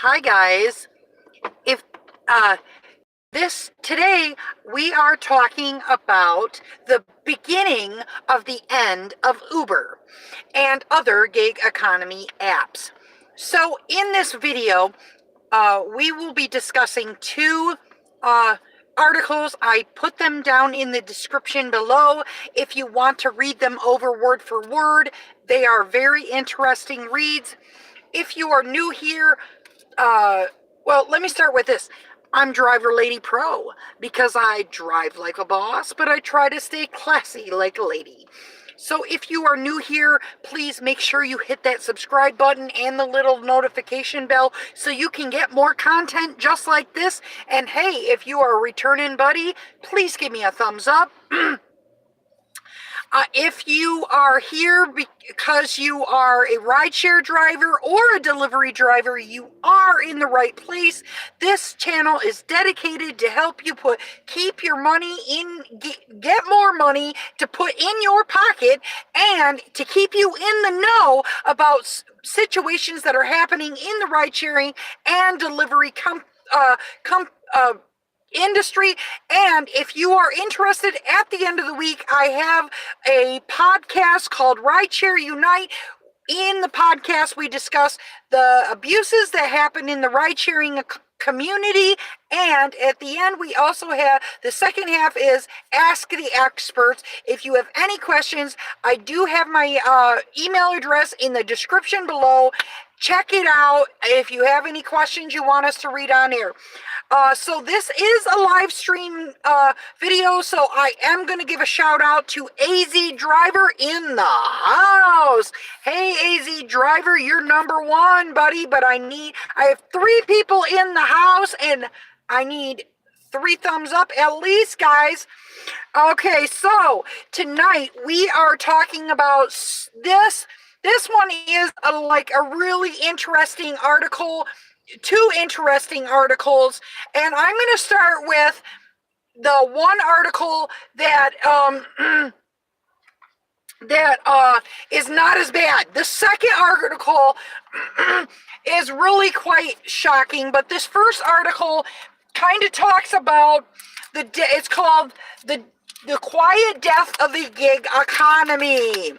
Hi guys. If uh this today we are talking about the beginning of the end of Uber and other gig economy apps. So in this video, we will be discussing two uh articles. I put them down in the description below if you want to read them over word for word. They are very interesting reads. If you are new here, well, let me start with this. I'm DriverLadyPro because I drive like a boss, but I try to stay classy like a lady. So if you are new here, please make sure you hit that subscribe button and the little notification bell so you can get more content just like this. And hey, if you are a returning buddy, please give me a thumbs up. If you are here because you are a rideshare driver or a delivery driver, you are in the right place. This channel is dedicated to help you keep your money in, get more money to put in your pocket, and to keep you in the know about situations that are happening in the ride sharing and delivery industry. And if you are interested, at the end of the week, I have a podcast called Rideshare Unite. In the podcast, we discuss the abuses that happen in the ride sharing community, and at the end we also have the second half is Ask the Experts. If you have any questions, I do have my email address in the description below. Check it out if you have any questions you want us to read on air. So this is a live stream video, so I am going to give a shout out to AZ Driver in the house. Hey, AZ Driver, you're number one, buddy, but I have 3 people in the house, and I need 3 thumbs up at least, guys. Okay, so tonight we are talking about this. This one is like a really interesting article. 2 interesting articles, and I'm going to start with the one article that is not as bad. The second article is really quite shocking, but this first article kind of talks about it's called the quiet death of the gig economy,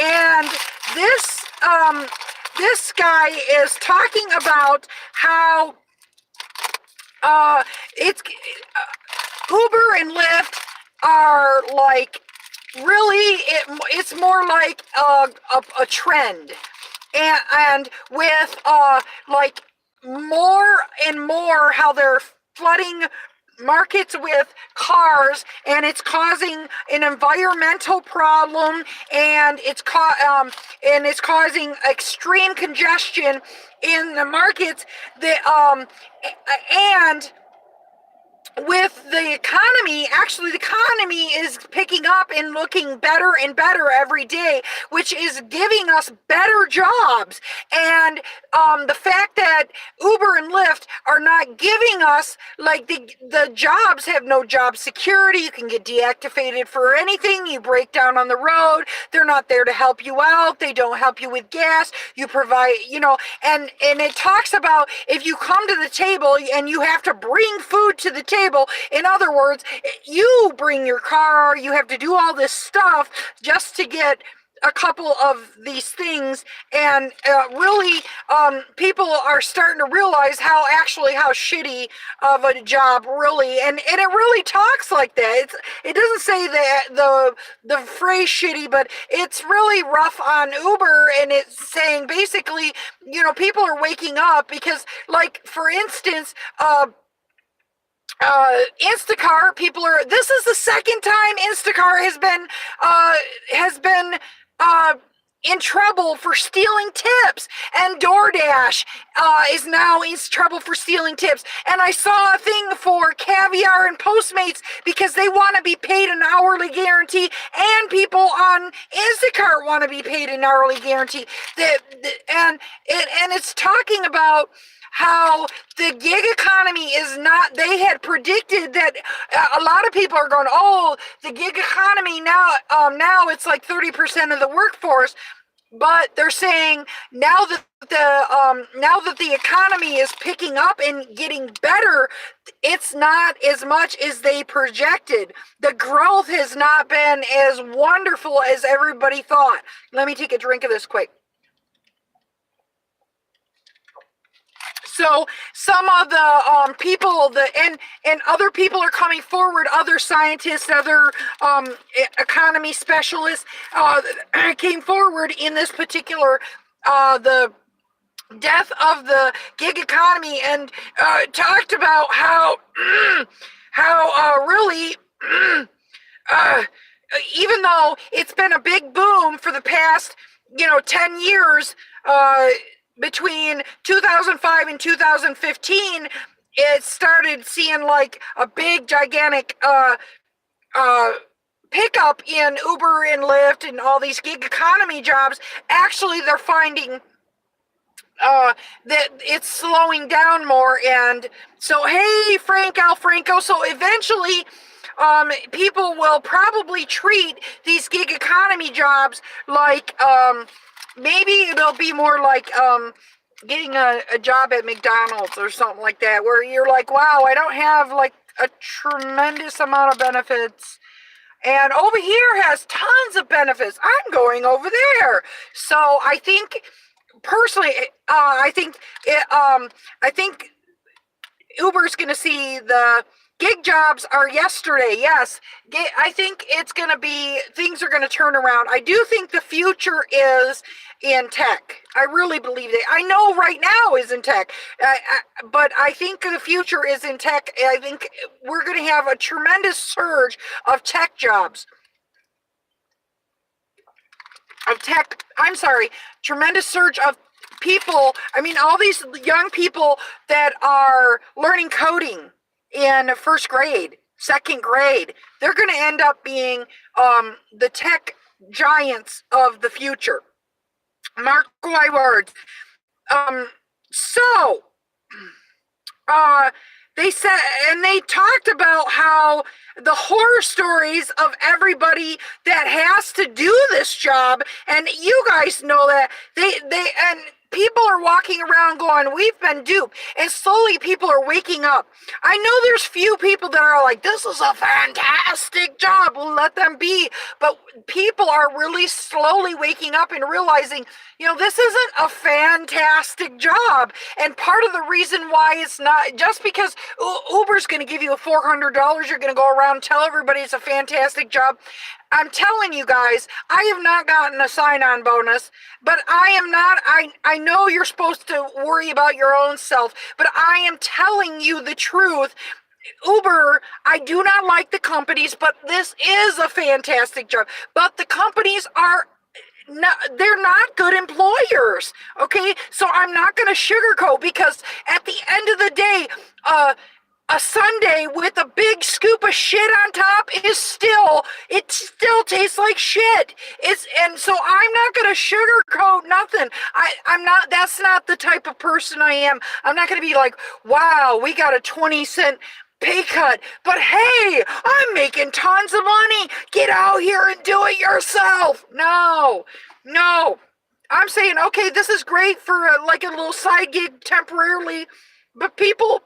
and this guy is talking about how Uber and Lyft are like really it's more like a trend, and with like more and more how they're flooding markets with cars, and it's causing an environmental problem, and it's causing extreme congestion in the markets. And with the economy, actually the economy is picking up and looking better and better every day, which is giving us better jobs. And the fact that Uber and Lyft are not giving us, like, the jobs have no job security. You can get deactivated for anything. You break down on the road. They're not there to help you out. They don't help you with gas. You provide, and it talks about if you come to the table and you have to bring food to the table. In other words, you bring your car, you have to do all this stuff just to get a couple of these things, and really people are starting to realize how shitty of a job really, and it really talks like that. It doesn't say that the phrase shitty, but it's really rough on Uber, and it's saying basically, people are waking up because, like, for instance, Instacart, this is the second time Instacart has been in trouble for stealing tips, and DoorDash is now in trouble for stealing tips. And I saw a thing for Caviar and Postmates because they want to be paid an hourly guarantee, and people on Instacart want to be paid an hourly guarantee. And it's talking about how the gig economy is not, they had predicted that a lot of people are going, oh, the gig economy now it's like 30% of the workforce. But they're saying now that the economy is picking up and getting better, it's not as much as they projected. The growth has not been as wonderful as everybody thought. Let me take a drink of this quick. So some of the people, and other people are coming forward, other scientists, other economy specialists came forward in this particular, the death of the gig economy, and talked about how really even though it's been a big boom for the past 10 years, between 2005 and 2015, it started seeing like a big gigantic pickup in Uber and Lyft and all these gig economy jobs. Actually, they're finding that it's slowing down more. And so, hey, Franco, so eventually people will probably treat these gig economy jobs like maybe it'll be more like getting a job at McDonald's or something like that, where you're like, wow, I don't have like a tremendous amount of benefits, and over here has tons of benefits. I'm going over there. So I think personally, I think Uber's going to see the gig jobs are yesterday. Yes. I think it's going to be, things are going to turn around. I do think the future is in tech. I really believe that. I know right now is in tech, but I think the future is in tech. I think we're going to have a tremendous surge of tech jobs. Tremendous surge of people. I mean, all these young people that are learning coding in first grade, second grade, they're going to end up being the tech giants of the future. Mark my words. They said, and they talked about how the horror stories of everybody that has to do this job, and you guys know that and people are walking around going, we've been duped, and slowly people are waking up. I know there's few people that are like, this is a fantastic job, we'll let them be, but people are really slowly waking up and realizing, this isn't a fantastic job. And part of the reason why it's not, just because Uber's going to give you $400, you're going to go around and tell everybody it's a fantastic job. I'm telling you guys, I have not gotten a sign-on bonus, but I know you're supposed to worry about your own self, but I am telling you the truth. Uber, I do not like the companies, but this is a fantastic job. But the companies they're not good employers, okay? So I'm not going to sugarcoat, because at the end of the day, a sundae with a big scoop of shit on top it still tastes like shit. And so I'm not going to sugarcoat nothing. I'm not, that's not the type of person I am. I'm not going to be like, wow, we got a 20-cent pay cut, but hey, I'm making tons of money. Get out here and do it yourself. No. I'm saying, okay, this is great for like a little side gig temporarily, but people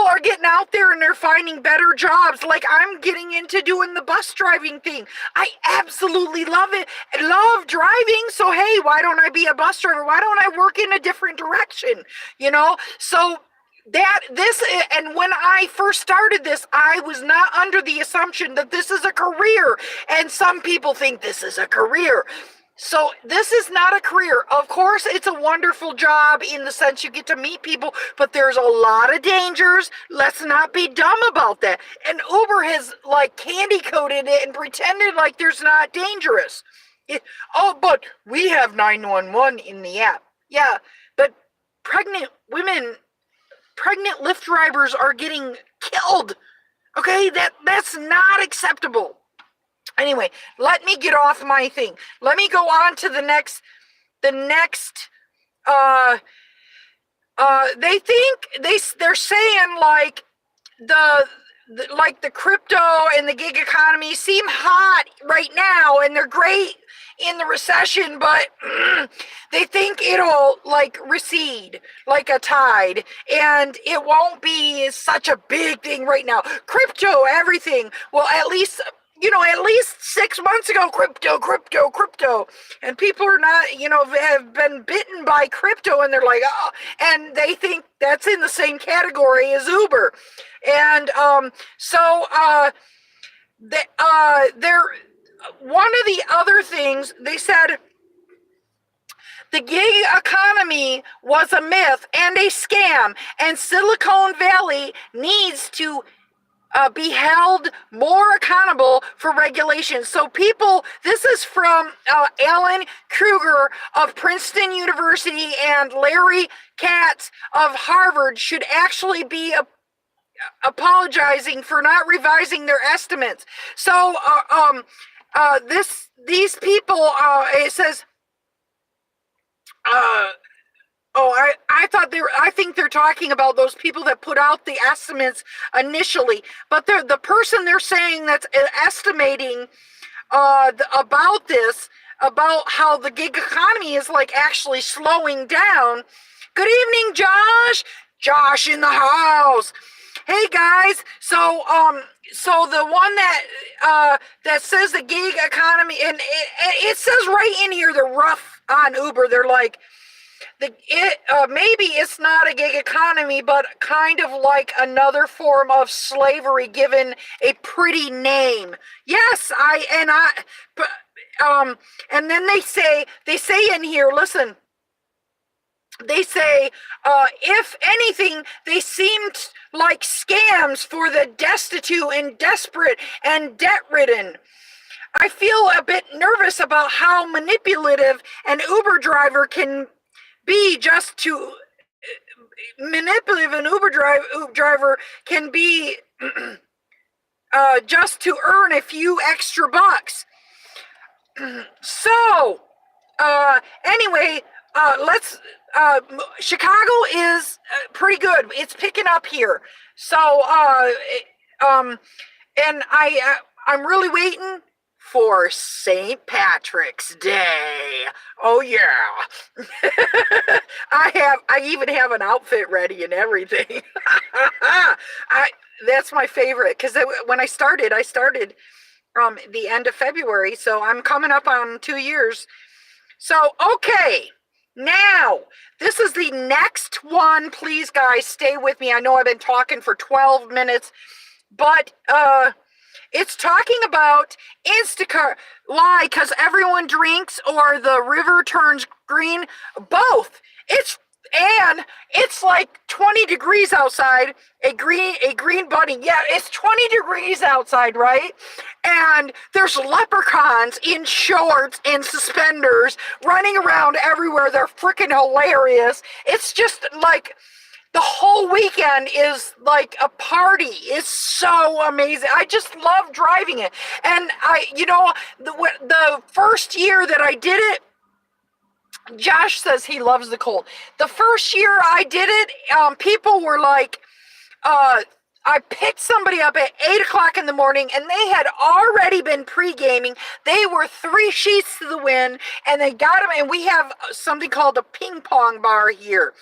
are getting out there and they're finding better jobs. Like I'm getting into doing the bus driving thing. I absolutely love it. I love driving. So hey, why don't I be a bus driver? Why don't I work in a different direction? So and when I first started this, I was not under the assumption that this is a career. And some people think this is a career. So this is not a career. Of course, it's a wonderful job in the sense you get to meet people, but there's a lot of dangers. Let's not be dumb about that. And Uber has like candy coated it and pretended like there's not dangerous. But we have 911 in the app. Yeah, but pregnant Lyft drivers are getting killed. Okay, that's not acceptable. Anyway, let me get off my thing. Let me go on to the next, they're saying like the crypto and the gig economy seem hot right now, and they're great in the recession, but they think it'll like recede like a tide, and it won't be such a big thing right now. Crypto, everything. Well, at least 6 months ago, crypto, and people are not, have been bitten by crypto, and they're like, oh, and they think that's in the same category as Uber, and they're one of the other things they said. The gig economy was a myth and a scam, and Silicon Valley needs to be held more accountable for regulations. So this is from Alan Kruger of Princeton University and Larry Katz of Harvard should actually be apologizing for not revising their estimates. So these people, it says, I think they're talking about those people that put out the estimates initially, but the person they're saying that's estimating about this, about how the gig economy is like actually slowing down. Good evening, Josh. Josh in the house. Hey guys. So the one that says the gig economy, and it says right in here, they're rough on Uber. They're like, maybe it's not a gig economy, but kind of like another form of slavery given a pretty name. Yes, and then they say in here, listen, they say, if anything, they seemed like scams for the destitute and desperate and debt-ridden. I feel a bit nervous about how manipulative an Uber driver can be just to manipulative an Uber driver can be just to earn a few extra bucks. So anyway, Chicago is pretty good. It's picking up here. So and I'm really waiting for St. Patrick's Day. Oh yeah. I even have an outfit ready and everything. That's my favorite, because when I started the end of February, so I'm coming up on 2 years. So okay, now this is the next one. Please guys, stay with me. I know I've been talking for 12 minutes, but it's talking about Instacart. Why? Because everyone drinks or the river turns green. Both. It's like 20 degrees outside. A green bunny. Yeah, it's 20 degrees outside, right? And there's leprechauns in shorts and suspenders running around everywhere. They're freaking hilarious. It's just like the whole weekend is like a party. It's so amazing. I just love driving it. And the first year that I did it, Josh says he loves the cold. The first year I did it, people were like, I picked somebody up at 8 o'clock in the morning, and they had already been pre-gaming. They were 3 sheets to the wind, and they got them. And we have something called a ping pong bar here.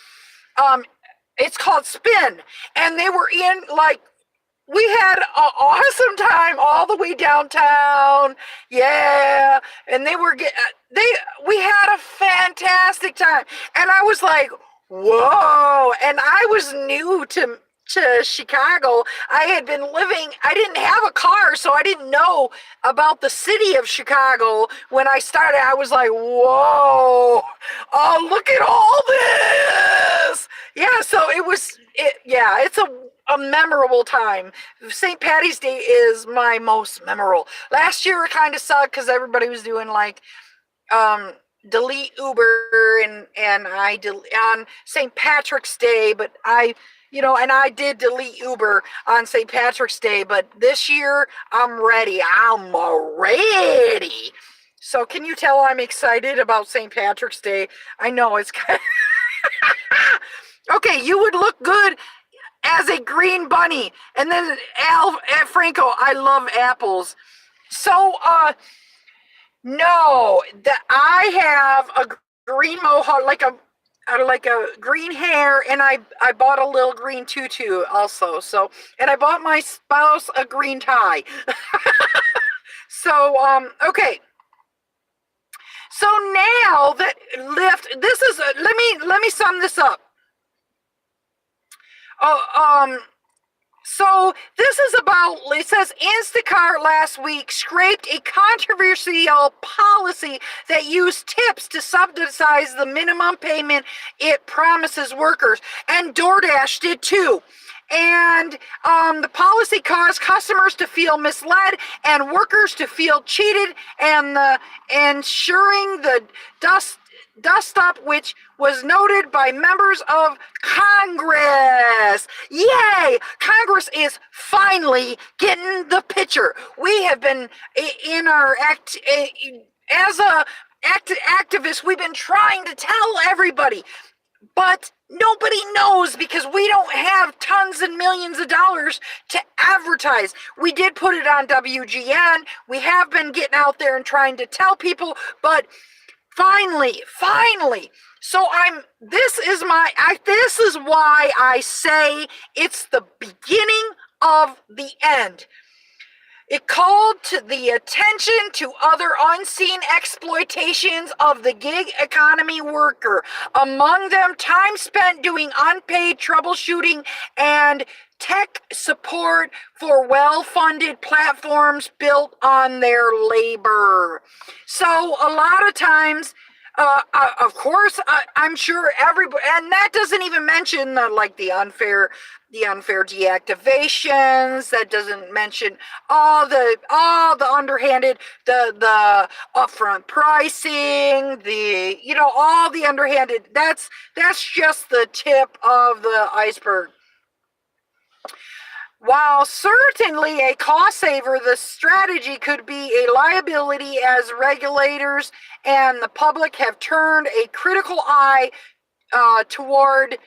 It's called Spin, and they were in, like, we had an awesome time all the way downtown. Yeah, and we had a fantastic time, and I was like, whoa. And I was new to Chicago. I didn't have a car, so I didn't know about the city of Chicago. When I started, I was like, whoa, oh, look at all this. Yeah, so it's a memorable time. St. Patty's Day is my most memorable. Last year it kind of sucked because everybody was doing like delete Uber and I on St. Patrick's Day, but I did delete Uber on St. Patrick's Day, but this year I'm ready. So can you tell I'm excited about St. Patrick's Day? I know it's kind of okay, you would look good as a green bunny. And then Franco, I love apples. So No, that I have a green mohawk, like a green hair, and I bought a little green tutu also. So, and I bought my spouse a green tie. So, okay. So now that this is let me sum this up. Oh, So this is about, it says Instacart last week scraped a controversial policy that used tips to subsidize the minimum payment it promises workers. And DoorDash did too. And the policy caused customers to feel misled and workers to feel cheated, and ensuring the dust up, which was noted by members of Congress. Yay! Congress is finally getting the picture. We have been in our as a activist, we've been trying to tell everybody, but nobody knows because we don't have tons and millions of dollars to advertise. We did put it on WGN. We have been getting out there and trying to tell people, but finally. So this is why I say it's the beginning of the end. It called to the attention to other unseen exploitations of the gig economy worker. Among them, time spent doing unpaid troubleshooting and tech support for well-funded platforms built on their labor. So a lot of times, of course, I'm sure everybody, and that doesn't even mention the unfair deactivations. That doesn't mention all the underhanded, the upfront pricing, all the underhanded. That's just the tip of the iceberg. While certainly a cost saver, the strategy could be a liability as regulators and the public have turned a critical eye toward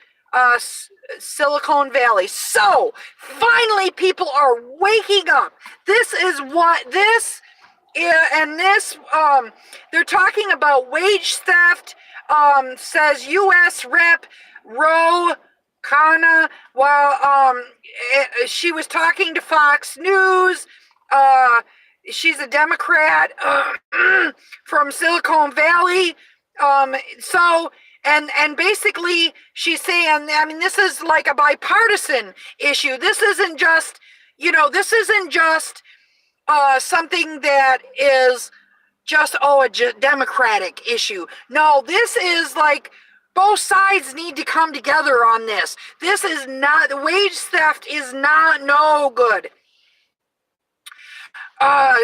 Silicon Valley. So finally, people are waking up. This is what this and this. They're talking about wage theft. Says U.S. Rep. Ro Khanna, while she was talking to Fox News. She's a Democrat from Silicon Valley. And basically she's saying, I mean, this is like a bipartisan issue. This isn't just, something that is just, a Democratic issue. No, this is like, both sides need to come together on this. This is not, the wage theft is no good.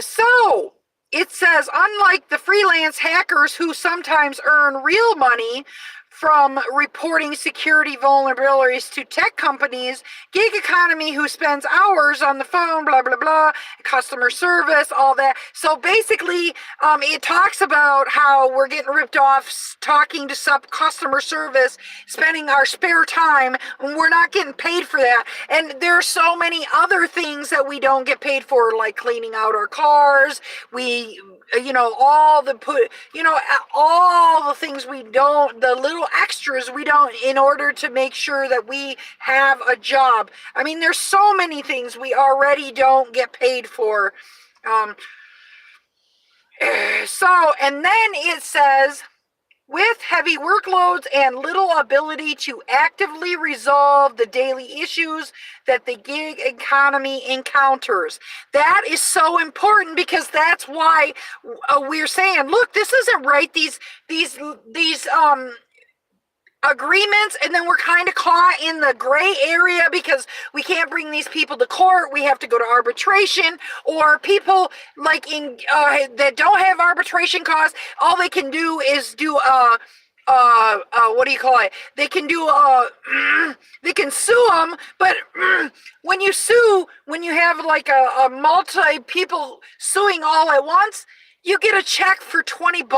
So it says, unlike the freelance hackers who sometimes earn real money from reporting security vulnerabilities to tech companies, gig economy who spends hours on the phone, blah, blah, blah, customer service, all that. So basically, it talks about how we're getting ripped off talking to some customer service, spending our spare time, and we're not getting paid for that. And there are so many other things that we don't get paid for, like cleaning out our cars. All the things we don't, the little extras we don't, in order to make sure that we have a job. I mean, there's so many things we already don't get paid for. And then it says, with heavy workloads and little ability to actively resolve the daily issues that the gig economy encounters. That is so important, because that's why we're saying, look, this isn't right. These agreements, and then we're kind of caught in the gray area because we can't bring these people to court. We have to go to arbitration, or people like that don't have arbitration costs. All they can do is do what do you call it? They can do they can sue them, but when you have like a multi people suing all at once, you get a check for $20.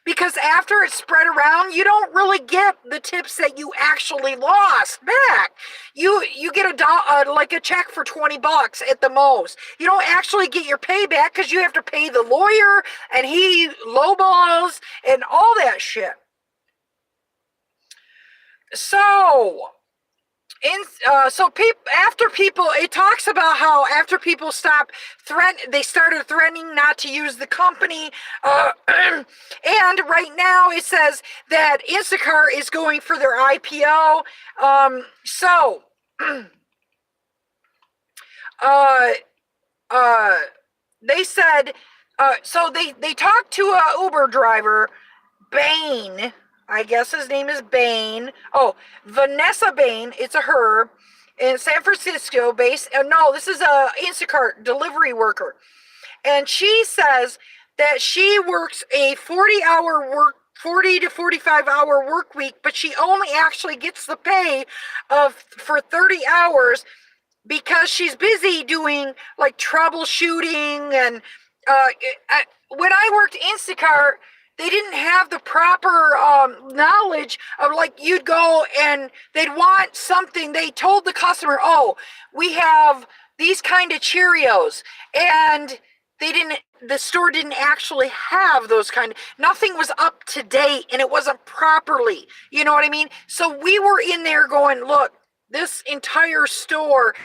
because after it's spread around, you don't really get the tips that you actually lost back. You get like a check for $20 at the most. You don't actually get your payback because you have to pay the lawyer, and he lowballs and all that shit. So, after people, it talks about how after people they started threatening not to use the company, and right now it says that Instacart is going for their IPO. They said, they talked to a Uber driver, Bain. I guess his name is Bain. Oh, Vanessa Bain. It's a her in San Francisco based. No, this is a Instacart delivery worker. And she says that she works a 40 to 45 hour work week, but she only actually gets the pay for 30 hours because she's busy doing like troubleshooting. And when I worked Instacart, they didn't have the proper knowledge of, like, you'd go and they'd want something. They told the customer, oh, we have these kind of Cheerios, and the store didn't actually have those nothing was up to date, and it wasn't properly, you know what I mean? So we were in there going, look, this entire store,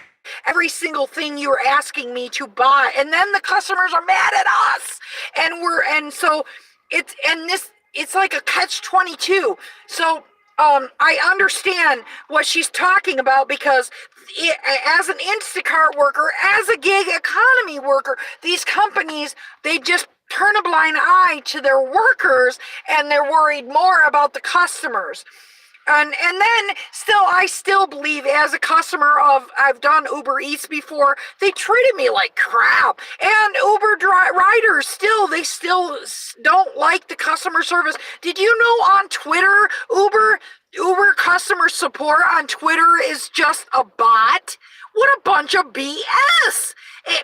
every single thing you were asking me to buy, and then the customers are mad at us, and so it's like a catch-22. So I understand what she's talking about, because as an Instacart worker, as a gig economy worker, these companies, they just turn a blind eye to their workers, and they're worried more about the customers. And then I still believe, as a customer I've done Uber Eats before, they treated me like crap. And Uber riders they still don't like the customer service. Did you know on Twitter, Uber customer support on Twitter is just a bot? What a bunch of BS.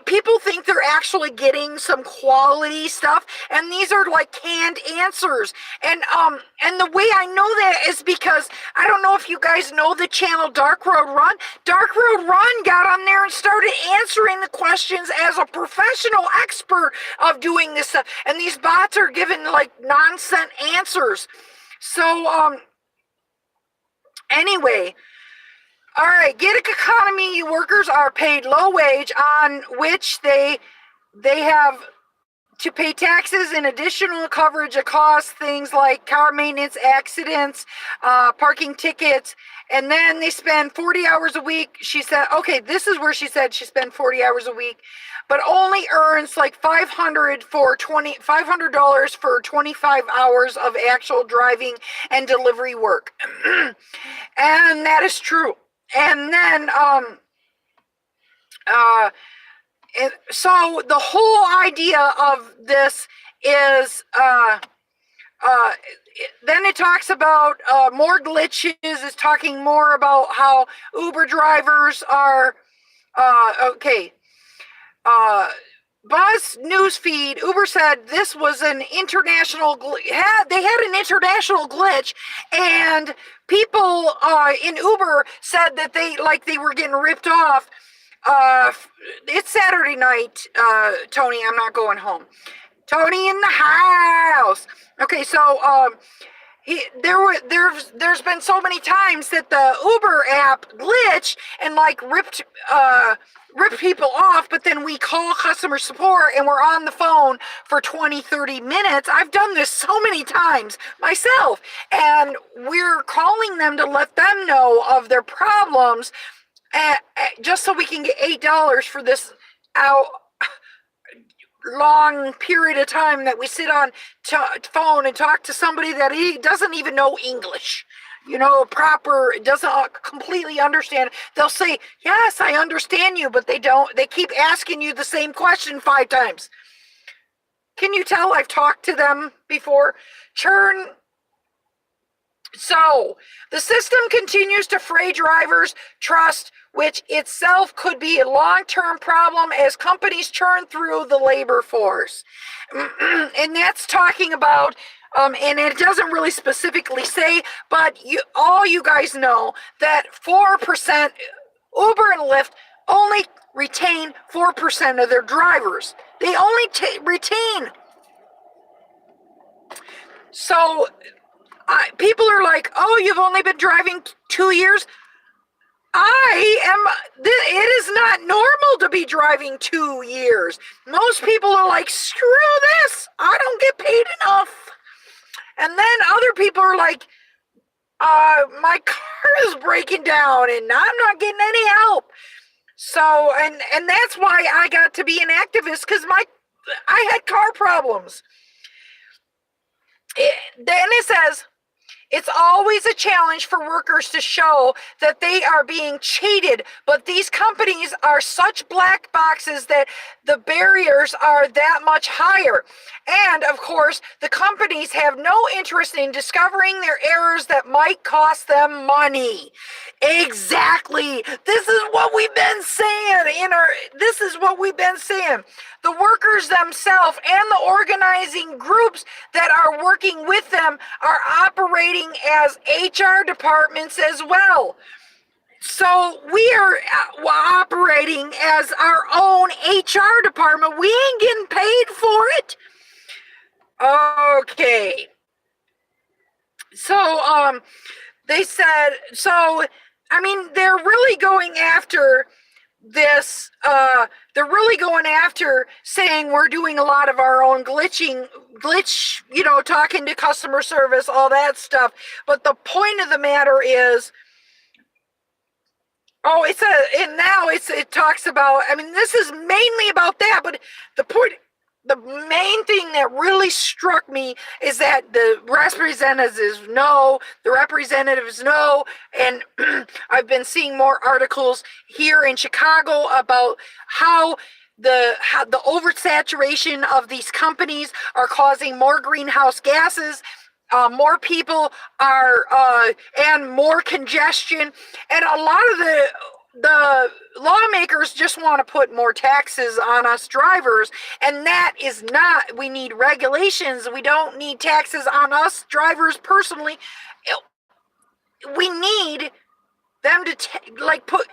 People think they're actually getting some quality stuff, and these are like canned answers. And the way I know that is because, I don't know if you guys know the channel Dark Road Run. Dark Road Run got on there and started answering the questions as a professional expert of doing this stuff, and these bots are giving like nonsense answers. So anyway, all right, gig economy workers are paid low wage, on which they have to pay taxes and additional coverage of costs, things like car maintenance, accidents, parking tickets, and then they spend 40 hours a week. She said, okay, this is where she said she spent 40 hours a week, but only earns like $500 for 25 hours of actual driving and delivery work. And that is true. And then, so the whole idea of this is, then it talks about more glitches. It's talking more about how Uber drivers are, Buzz Newsfeed, Uber said this was an international they had an international glitch, and people in Uber said that they were getting ripped off. It's Saturday night, Tony, I'm not going home. Tony in the house. Okay, so there's been so many times that the Uber app glitched and ripped people off, but then we call customer support and we're on the phone for 20-30 minutes. I've done this so many times myself, and we're calling them to let them know of their problems, just so we can get $8 for this long period of time that we sit on phone and talk to somebody that he doesn't even know English, doesn't completely understand. They'll say, yes, I understand you, but they keep asking you the same question 5 times. Can you tell I've talked to them before? Churn. So the system continues to fray drivers' trust, which itself could be a long-term problem as companies churn through the labor force. And that's talking about And it doesn't really specifically say, but all you guys know that 4% Uber and Lyft only retain 4% of their drivers. They only retain. So people are like, oh, you've only been driving 2 years. It is not normal to be driving 2 years. Most people are like, screw this, I don't get paid enough. And then other people are like, my car is breaking down and I'm not getting any help. So, and that's why I got to be an activist, because I had car problems. Then it says, it's always a challenge for workers to show that they are being cheated, but these companies are such black boxes that the barriers are that much higher. And of course, the companies have no interest in discovering their errors that might cost them money. Exactly. This is what we've been saying The workers themselves and the organizing groups that are working with them are operating as HR departments as well. So we are operating as our own HR department. We ain't getting paid for it. Okay. So they said, they're really going after this. They're really going after saying we're doing a lot of our own glitch, talking to customer service, all that stuff. But the point of the matter is, it talks about, this is mainly about that, but the main thing that really struck me is that the representatives know, and I've been seeing more articles here in Chicago about how the oversaturation of these companies are causing more greenhouse gases. More people and more congestion, and a lot of the lawmakers just want to put more taxes on us drivers, and that is not. We need regulations. We don't need taxes on us drivers personally. We need them to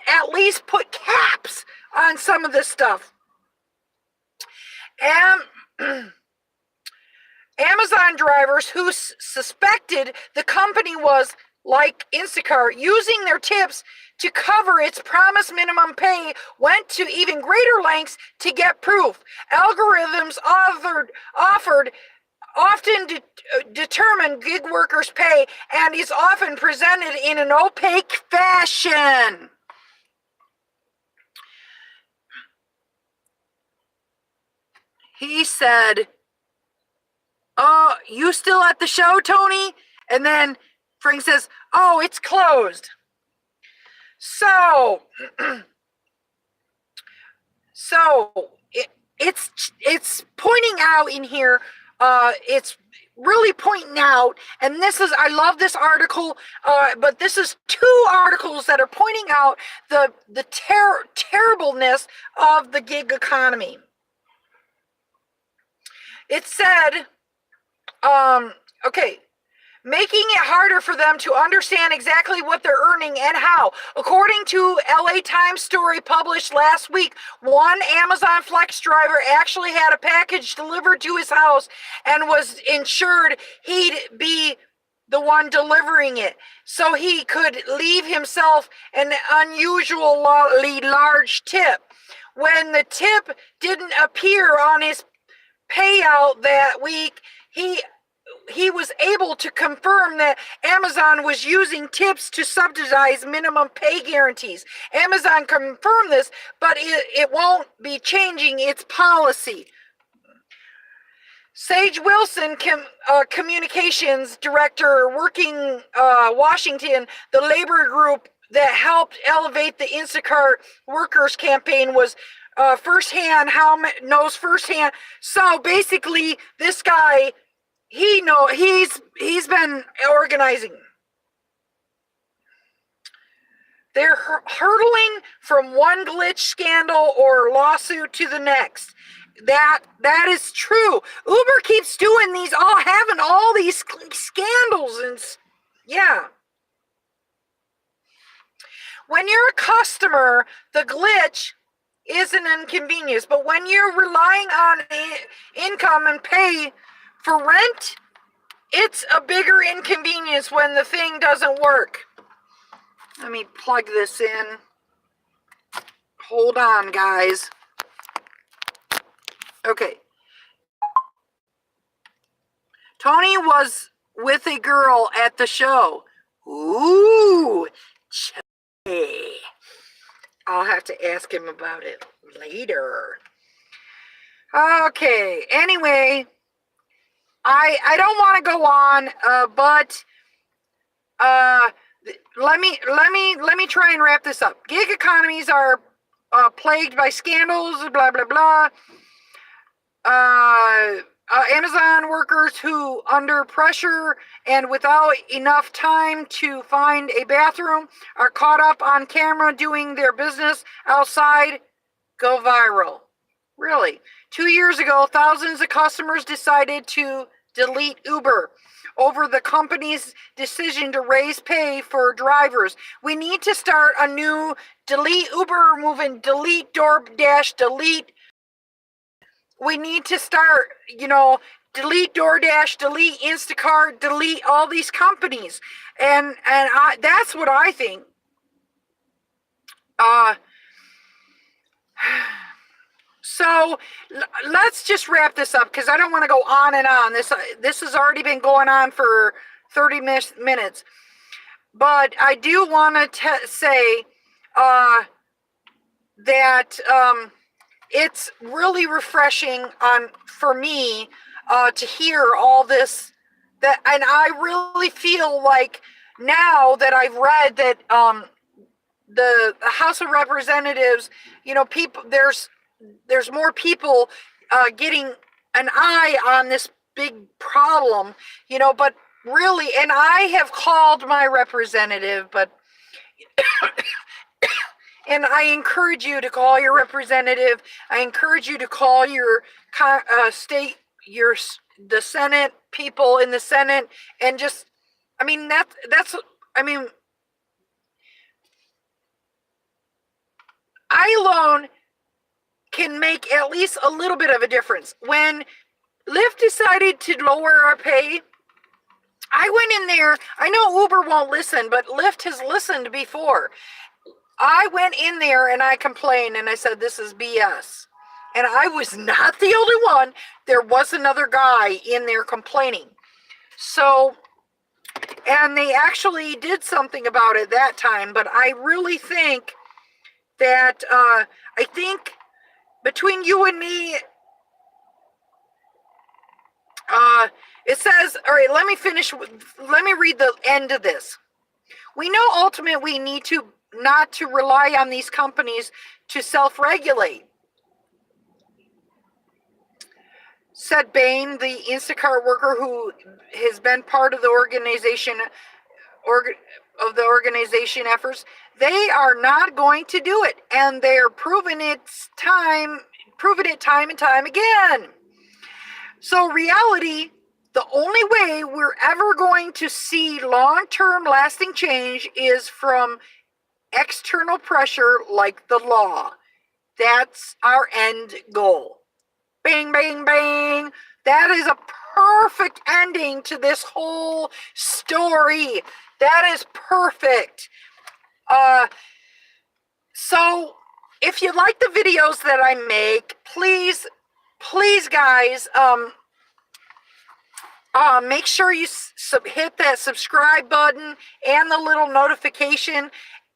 at least put caps on some of this stuff. And Amazon drivers who suspected the company was like Instacart, using their tips to cover its promised minimum pay, went to even greater lengths to get proof. Algorithms often determine gig workers' pay and is often presented in an opaque fashion. He said, "Oh, you still at the show, Tony?" And then Frank says, "Oh, it's closed." So it's pointing out in here. It's really pointing out, and I love this article. But this is 2 articles that are pointing out the terribleness of the gig economy. It said, making it harder for them to understand exactly what they're earning and how. According to LA Times story published last week, one Amazon Flex driver actually had a package delivered to his house and was ensured he'd be the one delivering it, so he could leave himself an unusually large tip. When the tip didn't appear on his payout that week, he was able to confirm that Amazon was using tips to subsidize minimum pay guarantees. Amazon confirmed this, but it won't be changing its policy. Sage Wilson, communications director working Washington, the labor group that helped elevate the Instacart workers campaign, knows firsthand. So basically, this guy, he's been organizing. They're hurtling from one glitch scandal or lawsuit to the next. That is true. Uber keeps doing these, having all these scandals and yeah. When you're a customer, the glitch is an inconvenience, but when you're relying on income and pay for rent, it's a bigger inconvenience when the thing doesn't work. Let me plug this in. Hold on, guys. Okay. Tony was with a girl at the show. Ooh, I'll have to ask him about it later. Okay, anyway, I don't want to go on, but let me try and wrap this up. Gig economies are plagued by scandals, blah blah blah. Amazon workers who, under pressure and without enough time to find a bathroom, are caught up on camera doing their business outside, go viral. Really? 2 years ago, thousands of customers decided to delete Uber over the company's decision to raise pay for drivers. We need to start a new delete Uber movement, delete DoorDash, delete. We need to start, delete DoorDash, delete Instacart, delete all these companies. And that's what I think. So let's just wrap this up because I don't want to go on and on. This has already been going on for 30 minutes. But I do want to say that it's really refreshing for me to hear all this. And I really feel like now that I've read that the House of Representatives, people, there's more people getting an eye on this big problem, but really, and I have called my representative, but and I encourage you to call your representative. I encourage you to call your state, the Senate, people in the Senate, and just, I alone can make at least a little bit of a difference. When Lyft decided to lower our pay, I went in there. I know Uber won't listen, but Lyft has listened before. I went in there and I complained and I said, this is BS. And I was not the only one. There was another guy in there complaining. So, and they actually did something about it that time, but I really think that, between you and me, it says, all right, let me read the end of this. We know ultimately we need to not to rely on these companies to self-regulate, said Bain, the Instacart worker who has been part of the organization efforts. They are not going to do it, and they're proving it time and time again. So reality, the only way we're ever going to see long-term lasting change is from external pressure like the law. That's our end goal. Bang, bang, bang. That is a perfect ending to this whole story. That is perfect. So if you like the videos that I make, please guys, make sure you hit that subscribe button and the little notification.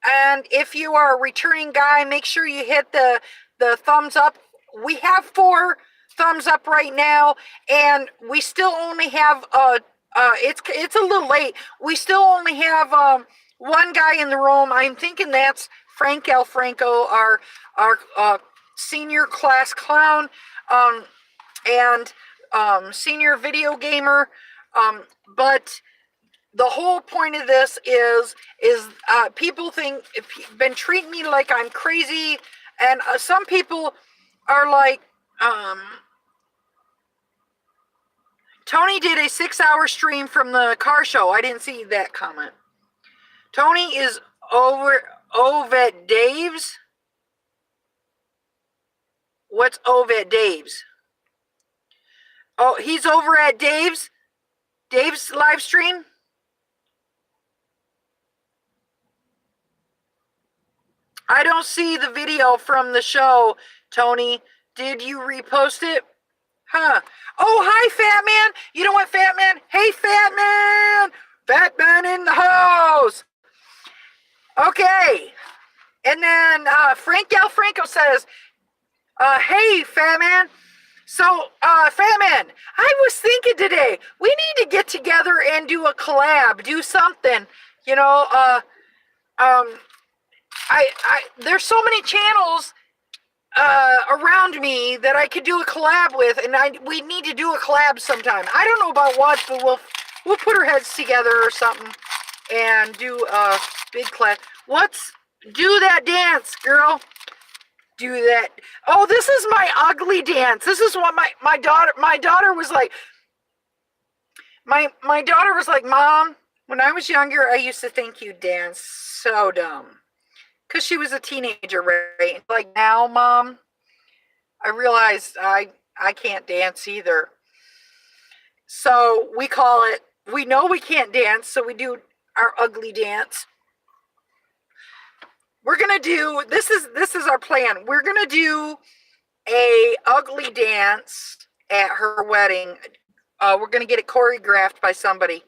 And if you are a returning guy, make sure you hit the thumbs up. We have 4 thumbs up right now, and we still only have it's a little late. We still only have one guy in the room. I'm thinking that's Frank L. Franco, our senior class clown, and senior video gamer. But the whole point of this is people been treating me like I'm crazy, and some people are like, Um, Tony did a 6-hour stream from the car show. I didn't see that comment. Tony is over at Dave's. What's over at Dave's? Oh, he's over at Dave's live stream. I don't see the video from the show, Tony. Did you repost it? Huh. Oh, hi, Fat Man. You know what, Fat Man? Hey, Fat Man. Fat Man in the house. Okay. And then Frank Del Franco says, hey, Fat Man. So, Fat Man, I was thinking today, we need to get together and do a collab, do something. You know, there's so many channels around me that I could do a collab with, and we need to do a collab sometime. I don't know about what, but we'll put our heads together or something and do a big collab. Do that dance, girl. Do that. Oh, this is my ugly dance. This is what my daughter was like. My daughter was like, Mom, when I was younger, I used to think you danced so dumb. Because she was a teenager, right? Like, now, Mom, I realized I can't dance either. So we know we can't dance, so we do our ugly dance. We're going to do, this is our plan. We're going to do a ugly dance at her wedding. We're going to get it choreographed by somebody.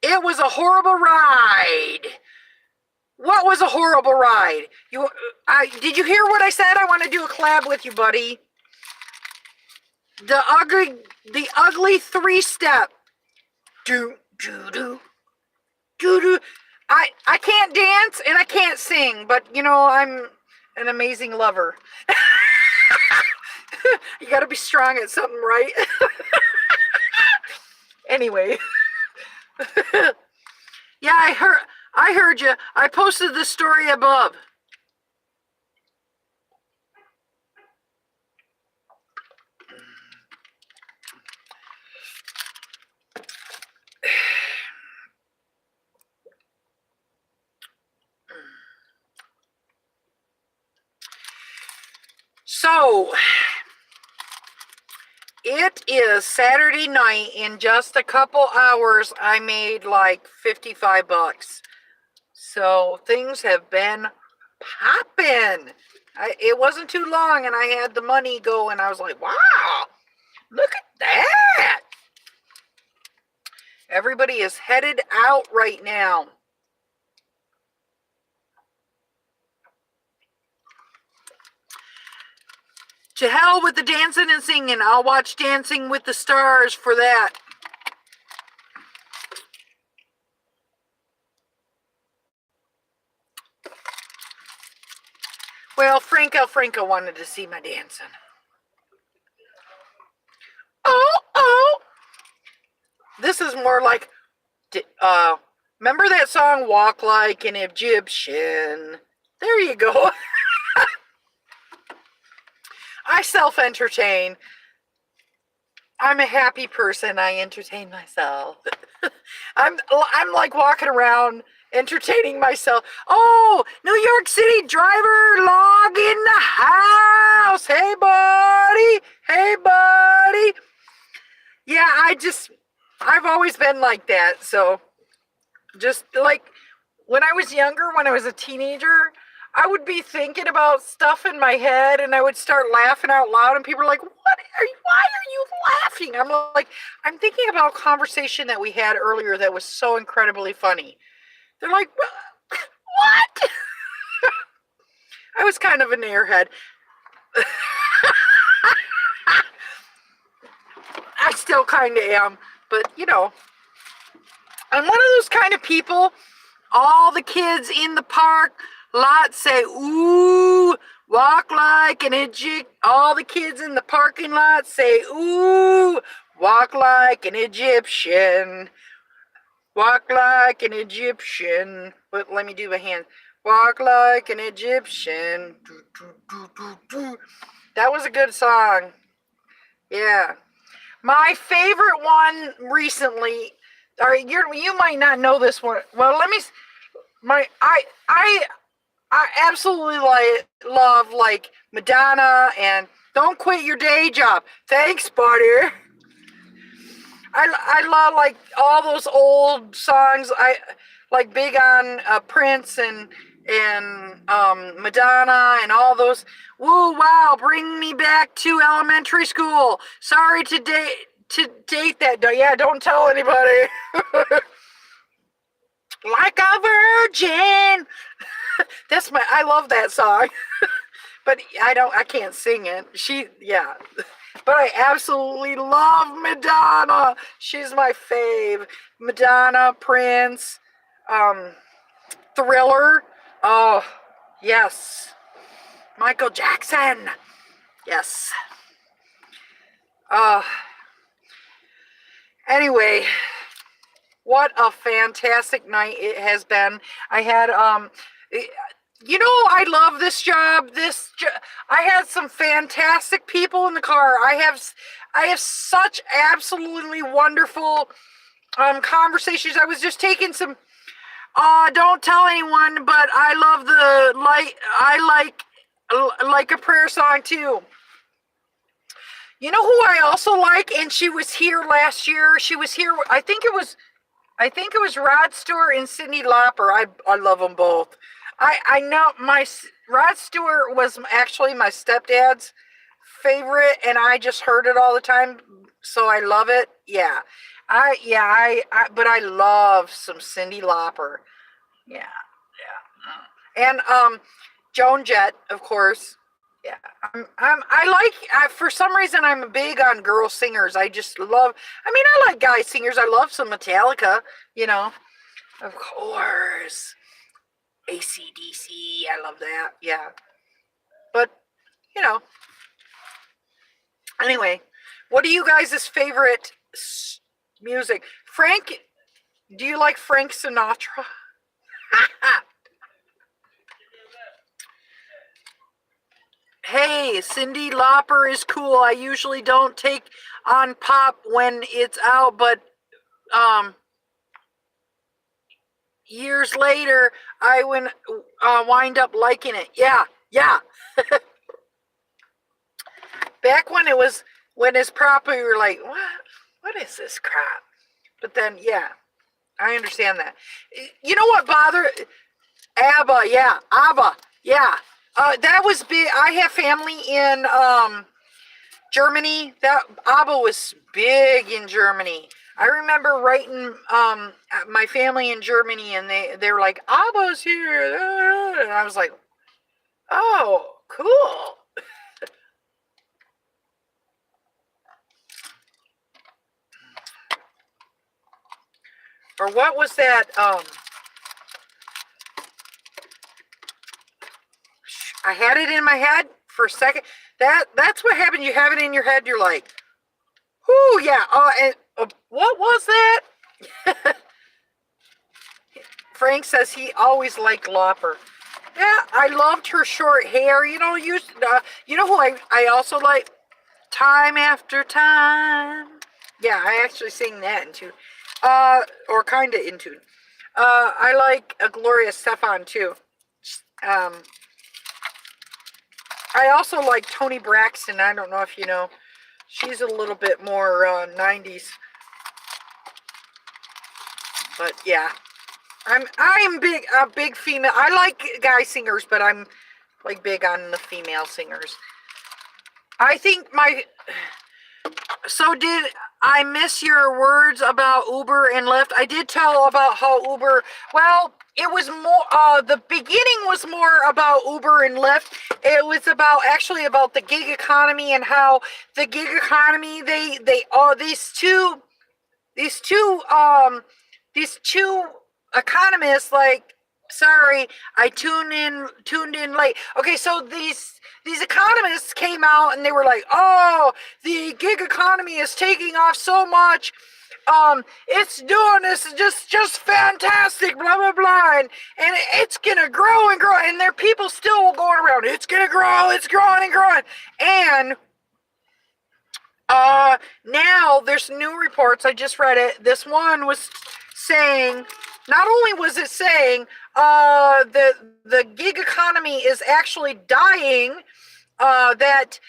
It was a horrible ride. What was a horrible ride? Did you hear what I said? I want to do a collab with you, buddy. The ugly 3-step. Do, do, do, do, do. I can't dance and I can't sing, but you know, I'm an amazing lover. You got to be strong at something, right? Anyway. Yeah, I heard you. I posted the story above. So, it is Saturday night. In just a couple hours, I made like $55. So, things have been popping. It wasn't too long, and I had the money go, and I was like, wow, look at that. Everybody is headed out right now. To hell with the dancing and singing. I'll watch Dancing with the Stars for that. Well, Franco wanted to see my dancing. Oh. This is more like, remember that song, Walk Like an Egyptian? There you go. I self-entertain. I'm a happy person. I entertain myself. I'm like walking around entertaining myself. Oh, New York City driver log in the house. Hey, buddy. Hey, buddy. Yeah, I've always been like that. So just like when I was younger, when I was a teenager, I would be thinking about stuff in my head and I would start laughing out loud and people are like, why are you laughing? I'm like, I'm thinking about a conversation that we had earlier that was so incredibly funny. They're like, what? I was kind of an airhead. I still kind of am, but you know, I'm one of those kind of people, all the kids in the park lot say, ooh, walk like an Egyptian. All the kids in the parking lot say, ooh, walk like an Egyptian. Walk like an Egyptian. But let me do my hand. Walk like an Egyptian. Do, do, do, do, do. That was a good song. Yeah. My favorite one recently, or you might not know this one. Well, let me. My I absolutely love like Madonna and "Don't Quit Your Day Job." Thanks, buddy. I love like all those old songs. I like big on Prince and Madonna and all those. Woo, wow, bring me back to elementary school. Sorry to date that. Yeah, don't tell anybody. Like a virgin. I love that song. But I can't sing it. Yeah. But I absolutely love Madonna. She's my fave. Madonna, Prince, Thriller. Oh, yes. Michael Jackson. Yes. Anyway, what a fantastic night it has been. I had, I love this job. I had some fantastic people in the car. I have such absolutely wonderful conversations. I was just taking some. Don't tell anyone, but I love I like a prayer song too. You know who I also like, and she was here last year. She was here. I think it was Rod Stewart and Cyndi Lauper. I love them both. I know Rod Stewart was actually my stepdad's favorite, and I just heard it all the time, so I love it. Yeah, but I love some Cyndi Lauper. Yeah, yeah, and Joan Jett, of course. Yeah, for some reason I'm big on girl singers. I just love. I mean, I like guy singers. I love some Metallica. Of course. AC/DC, I love that. Yeah. But, anyway, what are you guys' favorite music? Frank, do you like Frank Sinatra? Hey, Cyndi Lauper is cool. I usually don't take on pop when it's out, but years later, I wind up liking it. Yeah. Back when it's proper, you were like, what is this crap? But then, yeah, I understand that. You know what ABBA, yeah, ABBA, yeah. That was big. I have family in Germany. That ABBA was big in Germany. I remember writing my family in Germany, and they were like, "ABBA's here," and I was like, "Oh, cool." Or what was that? I had it in my head for a second. That's what happened. You have it in your head. You're like, "Whoo, yeah." And what was that? Frank says he always liked Lauper. Yeah, I loved her short hair. You know who I also like? Time After Time. Yeah, I actually sing that in tune. Or kind of in tune. I like Gloria Stefan too. I also like Toni Braxton. I don't know if you know. She's a little bit more 90s. But yeah. I'm a big female. I like guy singers, but I'm like big on the female singers. I think so did I miss your words about Uber and Lyft? I did tell about how Uber, well, it was more, the beginning was more about Uber and Lyft. It was actually about the gig economy and how the gig economy, these two economists, like, sorry, I tuned in late. Okay, so these economists came out and they were like, "Oh, the gig economy is taking off so much, it's doing this just fantastic, blah blah blah, and it's gonna grow and grow, and there are people still going around, it's gonna grow, it's growing and growing, and now there's new reports, I just read it, this one was saying, not only was it saying the gig economy is actually dying, that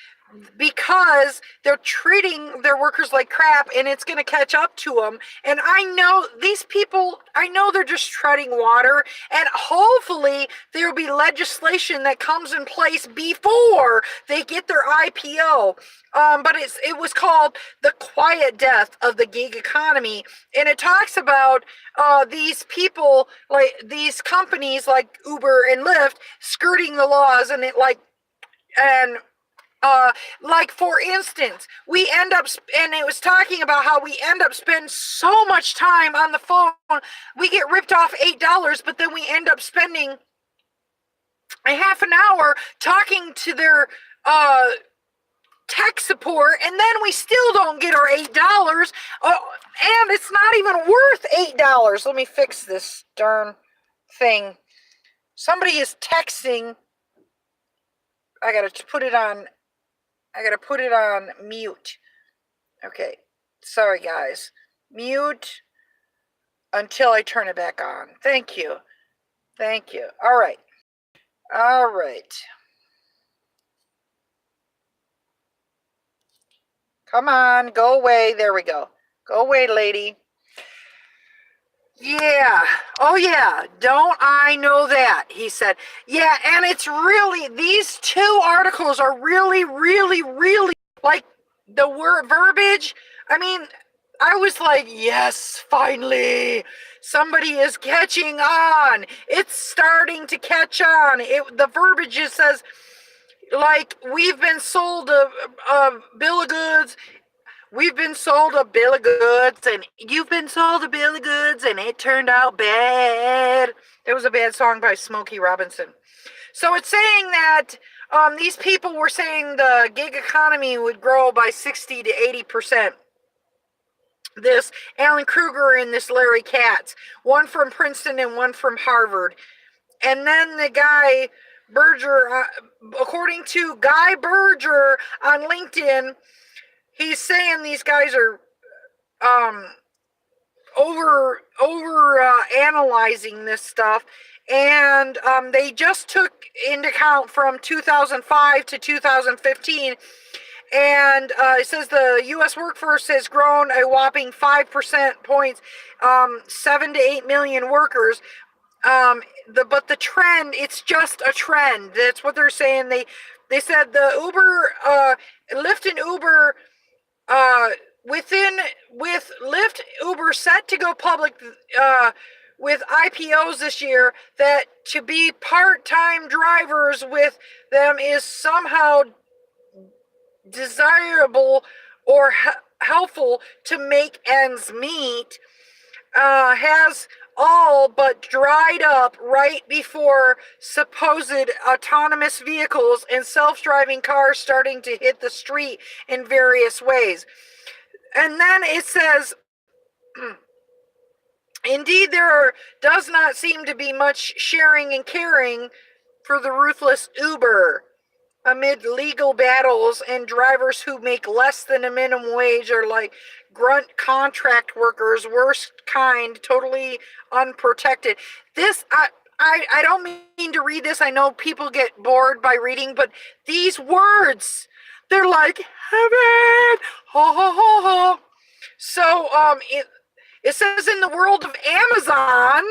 because they're treating their workers like crap, and it's going to catch up to them. And I know these people, I know they're just treading water, and hopefully there will be legislation that comes in place before they get their IPO. But it was called the quiet death of the gig economy, and it talks about these people, like these companies like Uber and Lyft, skirting the laws, and like for instance, we end up, and it was talking about how we end up spending so much time on the phone. We get ripped off $8, but then we end up spending a half an hour talking to their tech support, and then we still don't get our $8. And it's not even worth $8. Let me fix this darn thing. Somebody is texting. I gotta put it on mute. Okay, sorry guys. Mute until I turn it back on. Thank you. All right. Come on, go away. There we go. Go away, lady. Yeah. Oh, yeah. Don't I know that? He said. Yeah, and it's really, these two articles are really, really, really, like, the word verbiage. I mean, I was like, yes, finally, somebody is catching on. It's starting to catch on. The verbiage just says, like, we've been sold a bill of goods. We've been sold a bill of goods, and you've been sold a bill of goods, and it turned out bad. It was a bad song by Smokey Robinson. So it's saying that these people were saying the gig economy would grow by 60 to 80%. This Alan Kruger and this Larry Katz, one from Princeton and one from Harvard. And then the guy Berger, according to Guy Berger on LinkedIn, he's saying these guys are over analyzing this stuff, and they just took into account from 2005 to 2015, and it says the U.S. workforce has grown a whopping 5% points, 7 to 8 million workers. But the trend, it's just a trend. That's what they're saying. They said the Lyft and Uber, with Lyft, Uber set to go public with IPOs this year, that to be part-time drivers with them is somehow desirable or helpful to make ends meet, has all but dried up right before supposed autonomous vehicles and self-driving cars starting to hit the street in various ways. And then it says, indeed, there does not seem to be much sharing and caring for the ruthless Uber amid legal battles, and drivers who make less than a minimum wage are like grunt contract workers, worst kind, totally unprotected. This, I don't mean to read this. I know people get bored by reading, but these words, they're like heaven, ha ha ha ha. So it says in the world of Amazon,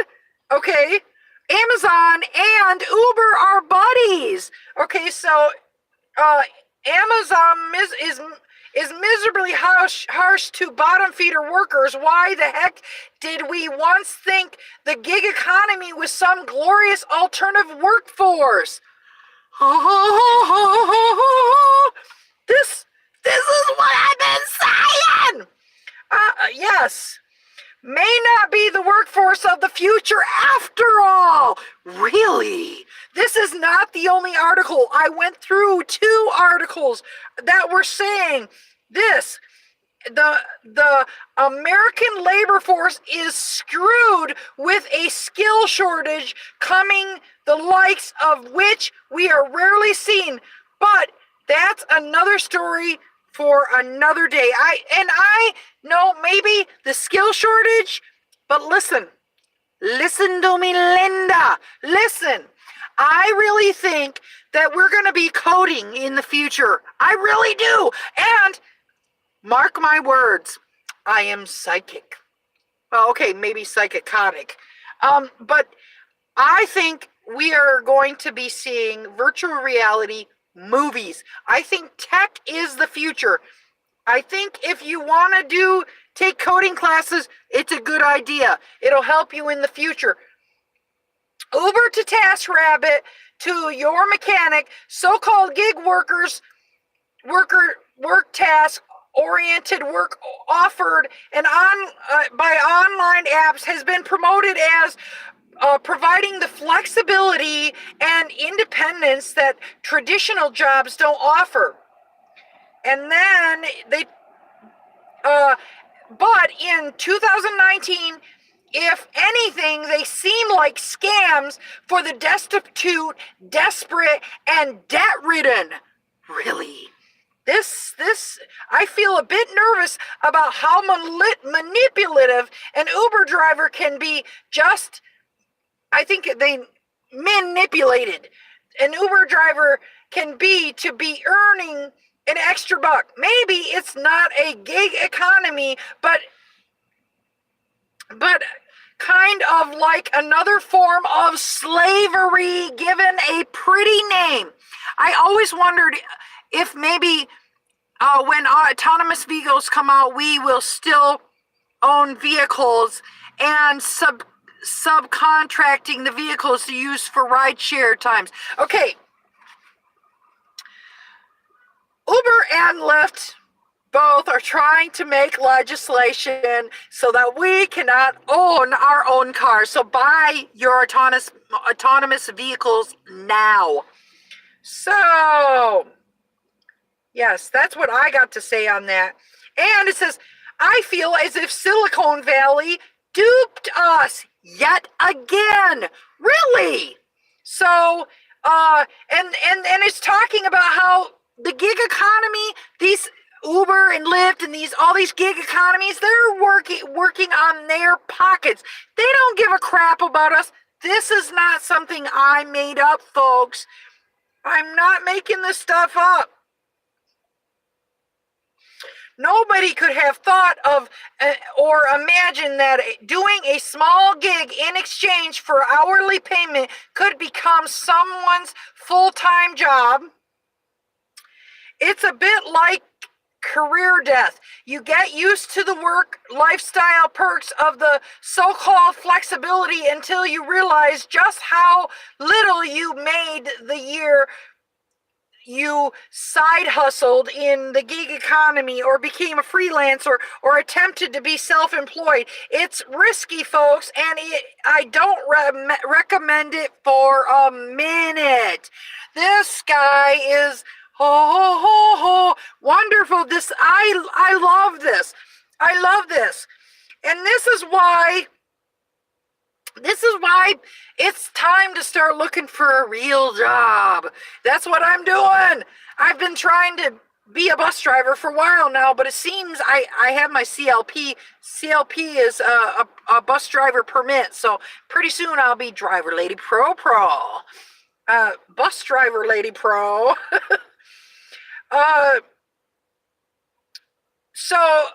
okay, Amazon and Uber are buddies. Okay, so Amazon is miserably harsh to bottom feeder workers. Why the heck did we once think the gig economy was some glorious alternative workforce? This is what I've been saying. Yes. May not be the workforce of the future after all. Really? This is not the only article. I went through 2 articles that were saying this. the American labor force is screwed with a skill shortage coming, the likes of which we are rarely seen. But that's another story for another day. I know maybe the skill shortage, but listen to me, Linda. Listen. I really think that we're going to be coding in the future. I really do. And mark my words, I am psychic. Well, okay, maybe psychotic. But I think we are going to be seeing virtual reality movies. I think tech is the future. I think if you want to take coding classes, it's a good idea. It'll help you in the future. Uber to TaskRabbit to your mechanic, so-called gig workers, work task oriented work offered and by online apps has been promoted as providing the flexibility and independence that traditional jobs don't offer. And then but in 2019, if anything, they seem like scams for the destitute, desperate, and debt-ridden. Really? This, I feel a bit nervous about how manipulative an Uber driver can be. I think they manipulated. An Uber driver can be to be earning an extra buck. Maybe it's not a gig economy, but kind of like another form of slavery given a pretty name. I always wondered if maybe when autonomous vehicles come out, we will still own vehicles and subcontracting the vehicles to use for rideshare times. Okay. Uber and Lyft both are trying to make legislation so that we cannot own our own cars. So buy your autonomous vehicles now. So, yes, that's what I got to say on that. And it says, I feel as if Silicon Valley duped us yet again. Really? So, and it's talking about how the gig economy, these Uber and Lyft and all these gig economies, they're working on their pockets. They don't give a crap about us. This is not something I made up, folks. I'm not making this stuff up. Nobody could have thought of or imagined that doing a small gig in exchange for hourly payment could become someone's full-time job. It's a bit like career death. You get used to the work lifestyle perks of the so-called flexibility until you realize just how little you made the year you side hustled in the gig economy or became a freelancer or attempted to be self-employed. It's risky, folks, and I don't recommend it for a minute. This guy is wonderful. I love this. I love this. And this is why it's time to start looking for a real job. That's what I'm doing. I've been trying to be a bus driver for a while now, but it seems I have my CLP. CLP is a bus driver permit, so pretty soon I'll be DriverLadyPro. Bus DriverLadyPro. So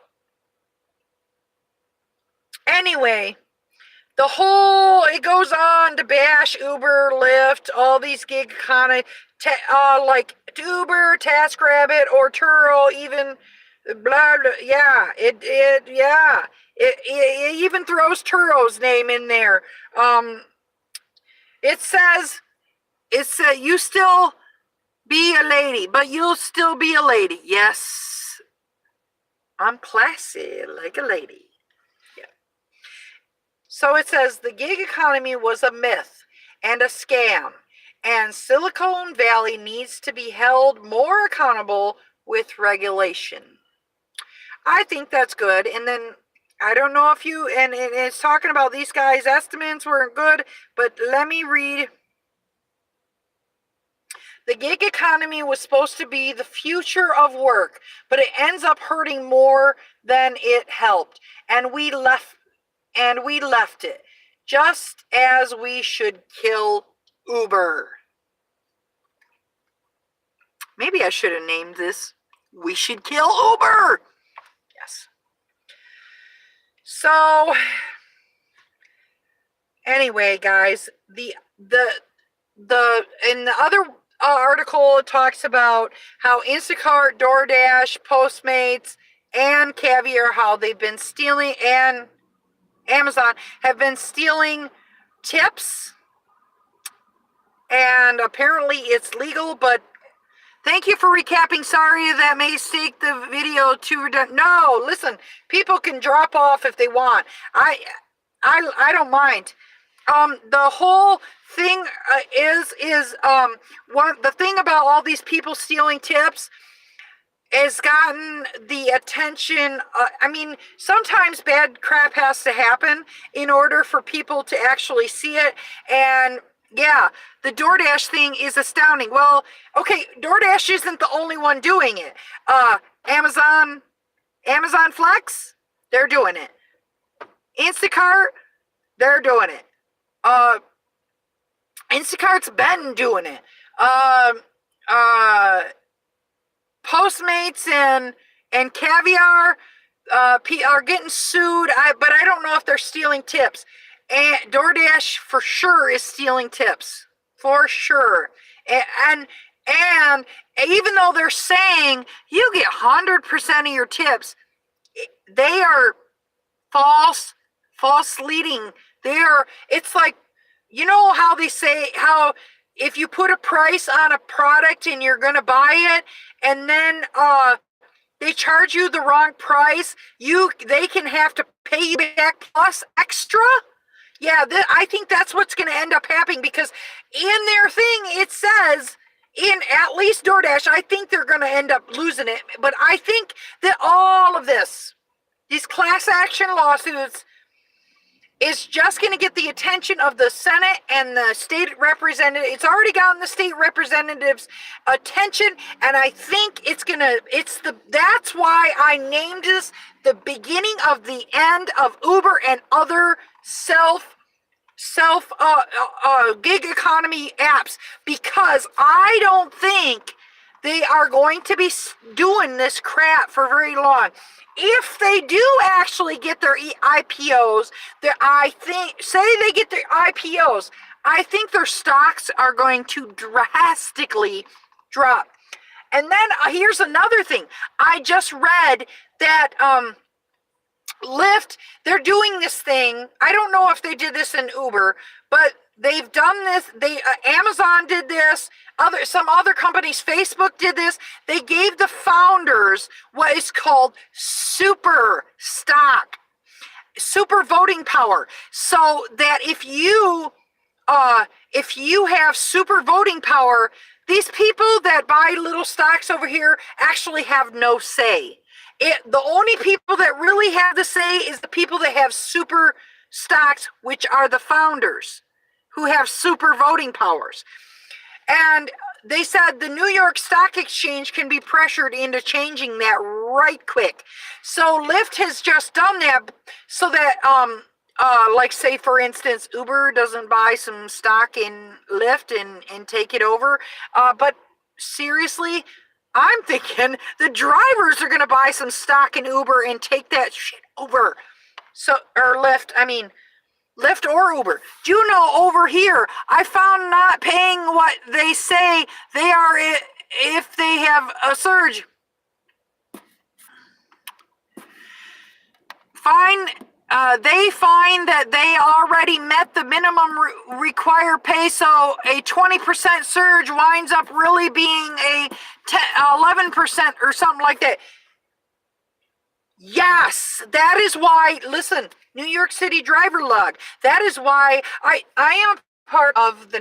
anyway, it goes on to bash Uber, Lyft, all these gig economy, like Uber, TaskRabbit, or Turo, even blah, blah. Yeah, it even throws Turo's name in there. It says you still be a lady, but you'll still be a lady. Yes, I'm classy like a lady. Yeah. So it says the gig economy was a myth and a scam, and Silicon Valley needs to be held more accountable with regulation. I think that's good. And then I don't know if you, and it's talking about these guys' estimates weren't good, but let me read. The gig economy was supposed to be the future of work, but it ends up hurting more than it helped. And we left it. Just as we should kill Uber. Maybe I should have named this We Should Kill Uber. Yes. So anyway, guys, the in the other article, it talks about how Instacart, DoorDash, Postmates, and Caviar, how they've been stealing, and Amazon have been stealing tips, and apparently it's legal. But thank you for recapping. Sorry that may take the video too redundant. No, listen, people can drop off if they want. I don't mind. The whole thing is the thing about all these people stealing tips has gotten the attention. I mean, sometimes bad crap has to happen in order for people to actually see it. And yeah, the DoorDash thing is astounding. Well, okay, DoorDash isn't the only one doing it. Amazon Flex, they're doing it. Instacart, they're doing it. Instacart's been doing it. Postmates and Caviar are getting sued. But I don't know if they're stealing tips. And DoorDash for sure is stealing tips, for sure. And even though they're saying you get 100% of your tips, they are false leading. It's like, you know how they say how if you put a price on a product and you're going to buy it, and then they charge you the wrong price, they can have to pay you back plus extra. Yeah, I think that's what's going to end up happening, because in their thing it says, in at least DoorDash, I think they're going to end up losing it. But I think that all of these class action lawsuits, is just going to get the attention of the Senate and the state representative. It's already gotten the state representatives' attention, and I think that's why I named this the beginning of the end of Uber and other self gig economy apps, because I don't think they are going to be doing this crap for very long. If they do actually get their IPOs, say they get their IPOs, I think their stocks are going to drastically drop. And then here's another thing. I just read that Lyft, they're doing this thing. I don't know if they did this in Uber, but they've done this. Amazon did this. Some other companies, Facebook did this. They gave the founders what is called super stock, super voting power, so that if you have super voting power, these people that buy little stocks over here actually have no say. The only people that really have the say is the people that have super stocks, which are the founders, who have super voting powers. And they said the New York Stock Exchange can be pressured into changing that right quick. So Lyft has just done that so that, like say for instance, Uber doesn't buy some stock in Lyft and take it over. But seriously, I'm thinking the drivers are going to buy some stock in Uber and take that shit over. Or Lyft or Uber. Do you know, over here, I found not paying what they say they are if they have a surge. They find that they already met the minimum required pay, so a 20% surge winds up really being a 11% or something like that. Yes, that is why, listen, New York City driver log. That is why I am part of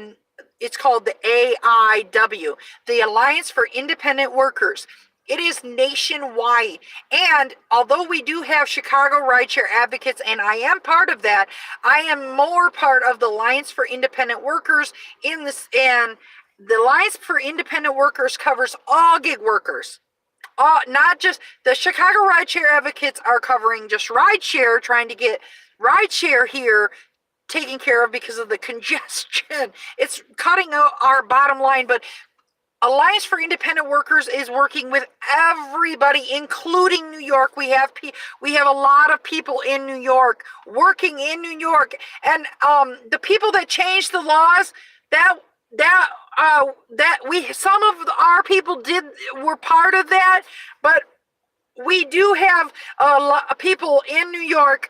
it's called the AIW, the Alliance for Independent Workers. It is nationwide. And although we do have Chicago rideshare advocates, and I am part of that, I am more part of the Alliance for Independent Workers in this, and the Alliance for Independent Workers covers all gig workers. Not just the Chicago rideshare advocates are covering just rideshare, trying to get rideshare here taken care of because of the congestion. It's cutting out our bottom line, but Alliance for Independent Workers is working with everybody, including New York. We have a lot of people in New York working in New York, and the people that changed the laws, some of our people were part of that, but we do have a lot of people in New York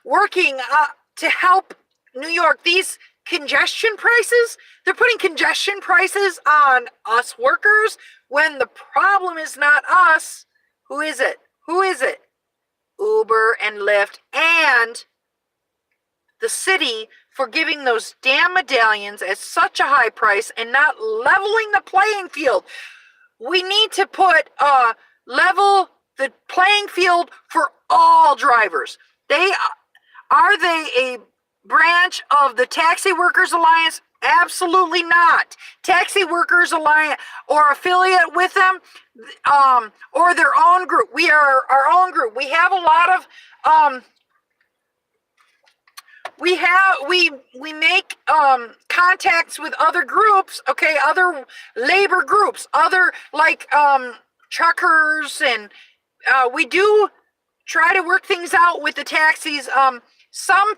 working to help New York. These congestion prices, they're putting congestion prices on us workers when the problem is not us. Who is it? Uber and Lyft and the city for giving those damn medallions at such a high price and not leveling the playing field. We need to level the playing field for all drivers. Are they a branch of the Taxi Workers Alliance? Absolutely not. Taxi Workers Alliance or affiliate with them, or their own group. We are our own group. We have a lot of we make contacts with other groups, okay, other labor groups, other truckers, and we do try to work things out with the taxis. Some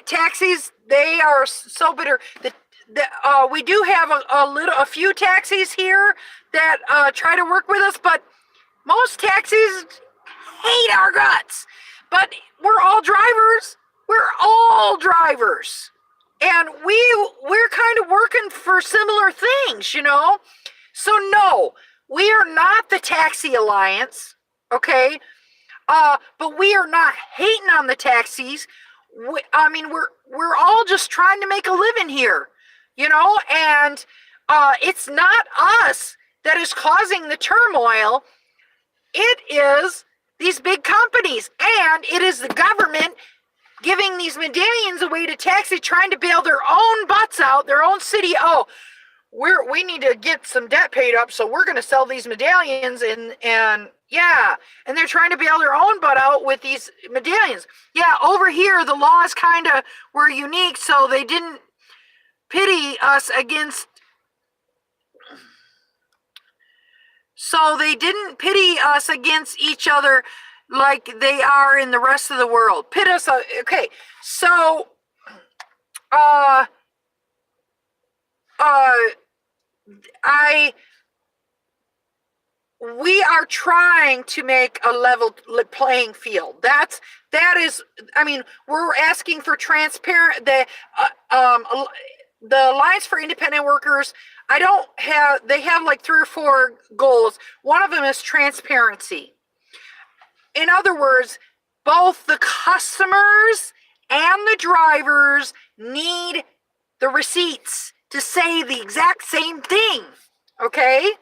taxis, they are so bitter that we do have a few taxis here that try to work with us, but most taxis hate our guts. But we're all drivers. And we're kind of working for similar things, you know? So no, we are not the Taxi Alliance, okay? But we are not hating on the taxis. We're all just trying to make a living here, you know? And it's not us that is causing the turmoil. It is these big companies, and it is the government giving these medallions away to taxi, trying to bail their own butts out, their own city. Oh, we need to get some debt paid up, so we're going to sell these medallions, and they're trying to bail their own butt out with these medallions. Yeah, over here the laws were unique, so they didn't pity us against. So they didn't pity us against each other like they are in the rest of the world. Pit us, okay. So, we are trying to make a level playing field. That is, we're asking for transparent. The Alliance for Independent Workers, they have like 3 or 4 goals. One of them is transparency. In other words, both the customers and the drivers need the receipts to say the exact same thing, okay?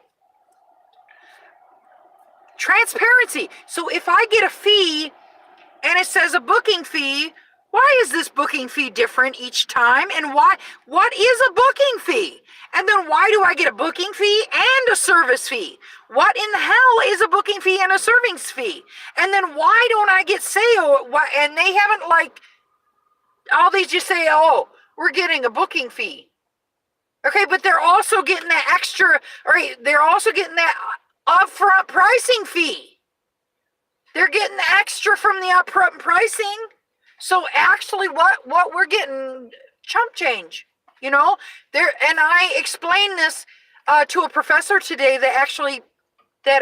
Transparency. So if I get a fee and it says a booking fee, why is this booking fee different each time? And what is a booking fee? And then why do I get a booking fee and a service fee? What in the hell is a booking fee and a service fee? And then why don't I get sale? And they haven't all these just say, oh, we're getting a booking fee. Okay, but they're also getting that extra, right? They're also getting that upfront pricing fee. They're getting the extra from the upfront pricing. So actually what we're getting, chump change, you know? And I explained this to a professor today that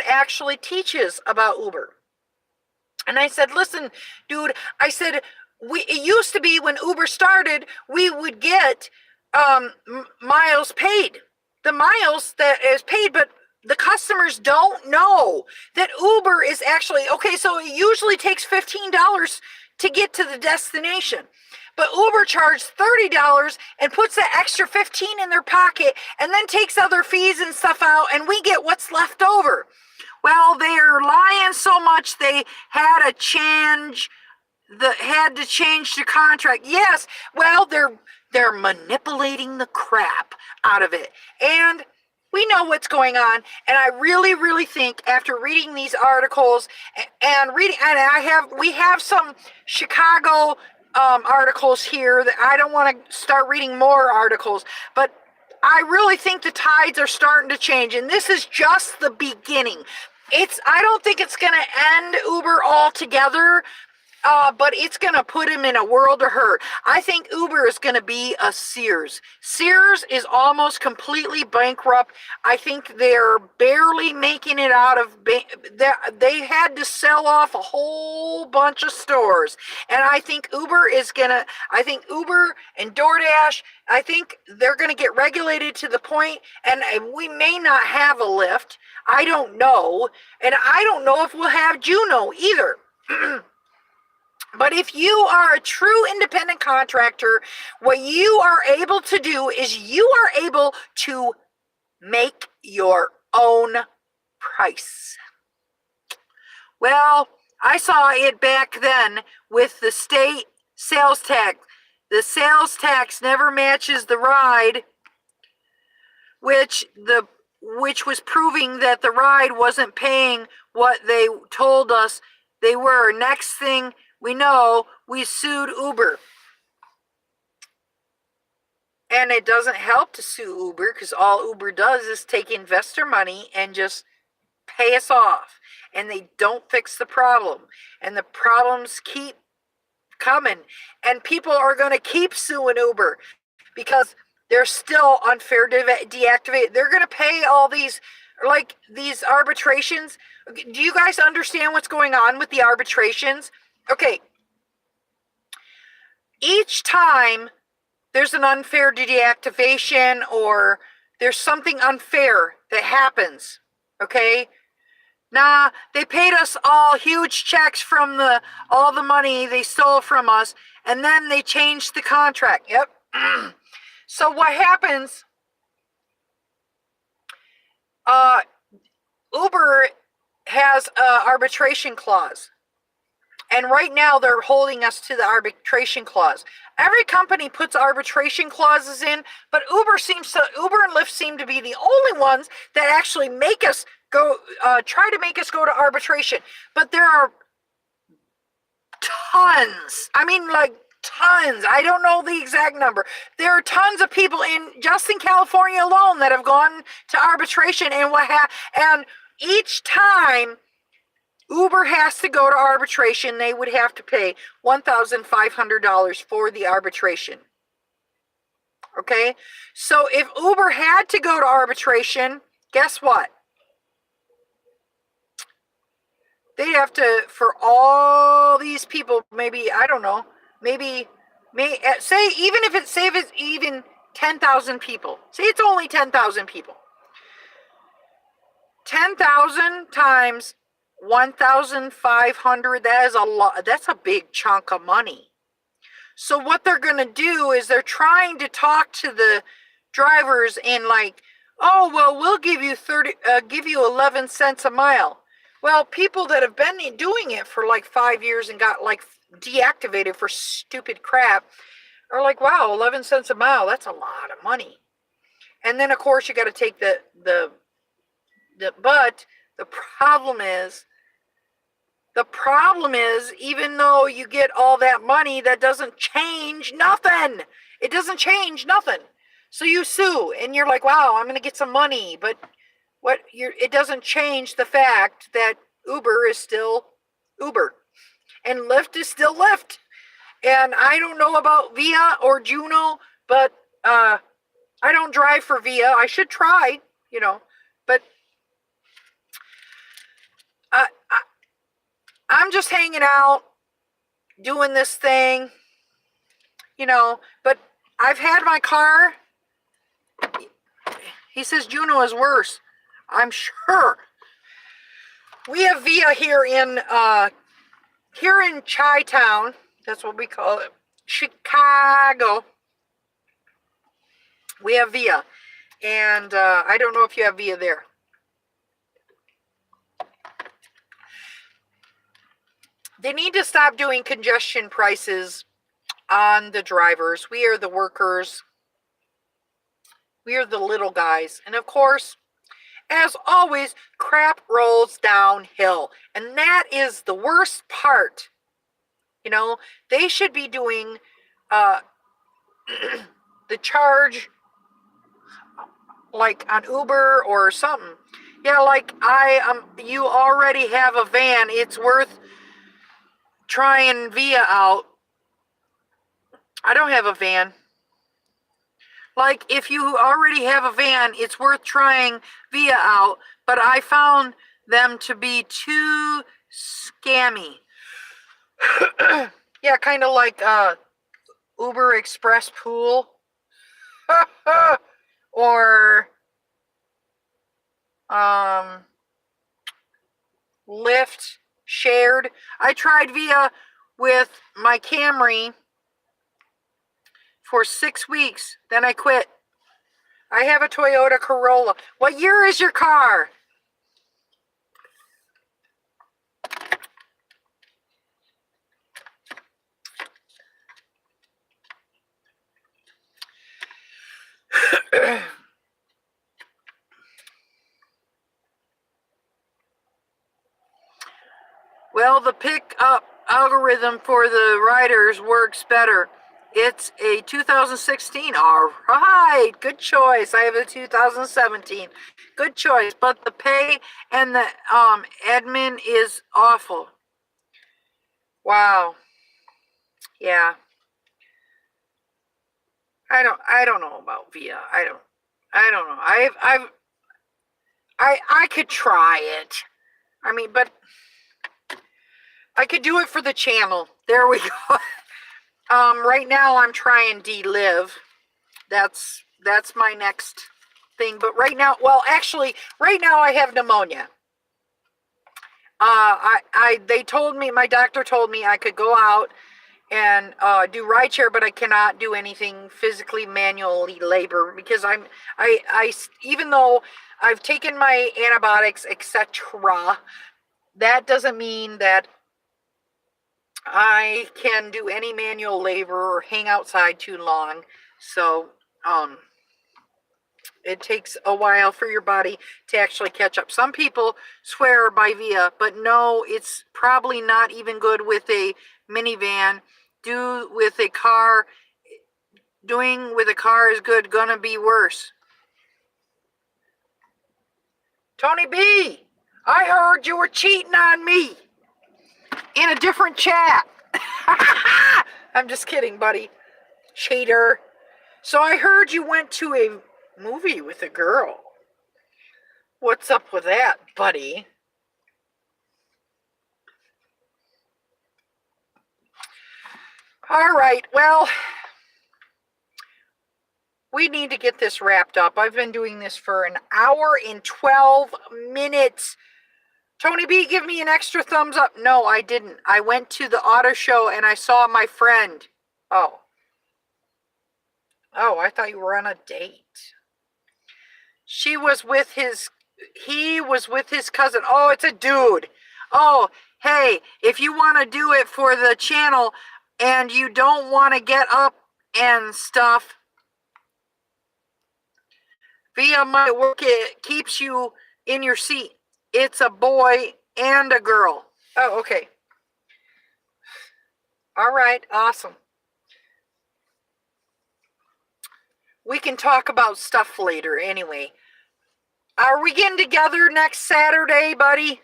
actually teaches about Uber. And I said, listen, dude, I said, it used to be when Uber started, we would get miles paid. The miles that is paid, but the customers don't know that Uber is actually, okay, so it usually takes $15 to get to the destination. But Uber charged $30 and puts the extra $15 in their pocket and then takes other fees and stuff out, and we get what's left over. Well, they're lying so much they had to change the contract. Yes, well, they're manipulating the crap out of it. And we know what's going on, and I really, really think after reading these articles we have some Chicago articles here that I don't want to start reading more articles, but I really think the tides are starting to change, and this is just the beginning. I don't think it's going to end Uber altogether, but it's going to put him in a world of hurt. I think Uber is going to be a Sears. Sears is almost completely bankrupt. I think they're barely making it out of, they had to sell off a whole bunch of stores. And I think Uber and DoorDash, I think they're going to get regulated to the point, and we may not have a Lyft. I don't know. And I don't know if we'll have Juno either. But if you are a true independent contractor, what you are able to do is you are able to make your own price. Well, I saw it back then with the state sales tax. The sales tax never matches the ride, which was proving that the ride wasn't paying what they told us they were. Next thing we know, we sued Uber. And it doesn't help to sue Uber, because all Uber does is take investor money and just pay us off. And they don't fix the problem. And the problems keep coming. And people are going to keep suing Uber because they're still unfair deactivate. They're going to pay all these arbitrations. Do you guys understand what's going on with the arbitrations? Okay, each time there's an unfair deactivation or there's something unfair that happens, okay? They paid us all huge checks from all the money they stole from us, and then they changed the contract. Yep. So what happens, Uber has an arbitration clause. And right now they're holding us to the arbitration clause. Every company puts arbitration clauses in, but Uber and Lyft seem to be the only ones that actually make us go, try to make us go to arbitration. But there are tons. I mean, like tons. I don't know the exact number. There are tons of people just in California alone that have gone to arbitration, and each time Uber has to go to arbitration, they would have to pay $1,500 for the arbitration. Okay? So if Uber had to go to arbitration, guess what? They'd have to, for all these people, maybe, I don't know, say it's even 10,000 people. Say it's only 10,000 people. 10,000 times 1,500, that is a lot. That's a big chunk of money. So what they're going to do is they're trying to talk to the drivers and oh, well, we'll give you 11 cents a mile. Well, people that have been doing it for 5 years and got deactivated for stupid crap are wow, 11 cents a mile, that's a lot of money. And then of course you got to take but the problem is, even though you get all that money, that doesn't change nothing. It doesn't change nothing. So you sue, and you're like, wow, I'm going to get some money. But it doesn't change the fact that Uber is still Uber, and Lyft is still Lyft. And I don't know about Via or Juno, but I don't drive for Via. I should try, but I'm just hanging out, doing this thing, but I've had my car. He says Juno is worse. I'm sure. We have Via here in Chi-Town, That's what we call it. Chicago. We have Via. And I don't know if you have Via there. They need to stop doing congestion prices on the drivers. We are the workers. We are the little guys. And of course, as always, crap rolls downhill. And that is the worst part. You know, they should be doing the charge like on Uber or something. Yeah, like you already have a van. It's worth trying Via out. I don't have a van. Like, if you already have a van, it's worth trying Via out, but I found them to be too scammy. Yeah, kind of like Uber Express Pool. Or Lyft shared. I tried Via with my Camry for 6 weeks. Then I quit. I have a Toyota Corolla. What year is your car? Well, the pickup algorithm for the riders works better. It's a 2016. All right, good choice. I have a 2017. Good choice, but the pay and the admin is awful. Wow. Yeah. I don't know about Via. I don't know. I could try it. I mean, but I could do it for the channel. There we go. Right now I'm trying D-Live. That's my next thing. But right now, well, actually, right now I have pneumonia. They told me, my doctor told me I could go out and do rideshare, but I cannot do anything physically, manually labor because I even though I've taken my antibiotics, etc., that doesn't mean that I can do any manual labor or hang outside too long. So, it takes a while for your body to actually catch up. Some people swear by Via, but no, it's probably not even good with a minivan. Doing with a car is good, gonna be worse. Tony B, I heard you were cheating on me in a different chat. I'm just kidding, buddy. Cheater. So I heard you went to a movie with a girl. What's up with that, buddy? All right, well, we need to get this wrapped up. I've been doing this for an hour and 12 minutes. Tony B, give me an extra thumbs up. No, I didn't. I went to the auto show and I saw my friend. Oh, I thought you were on a date. He was with his cousin. Oh, it's a dude. Oh, hey, if you want to do it for the channel and you don't want to get up and stuff, Via might work. It keeps you in your seat. It's a boy and a girl. Oh, okay. All right, awesome. We can talk about stuff later anyway. Are we getting together next Saturday, buddy?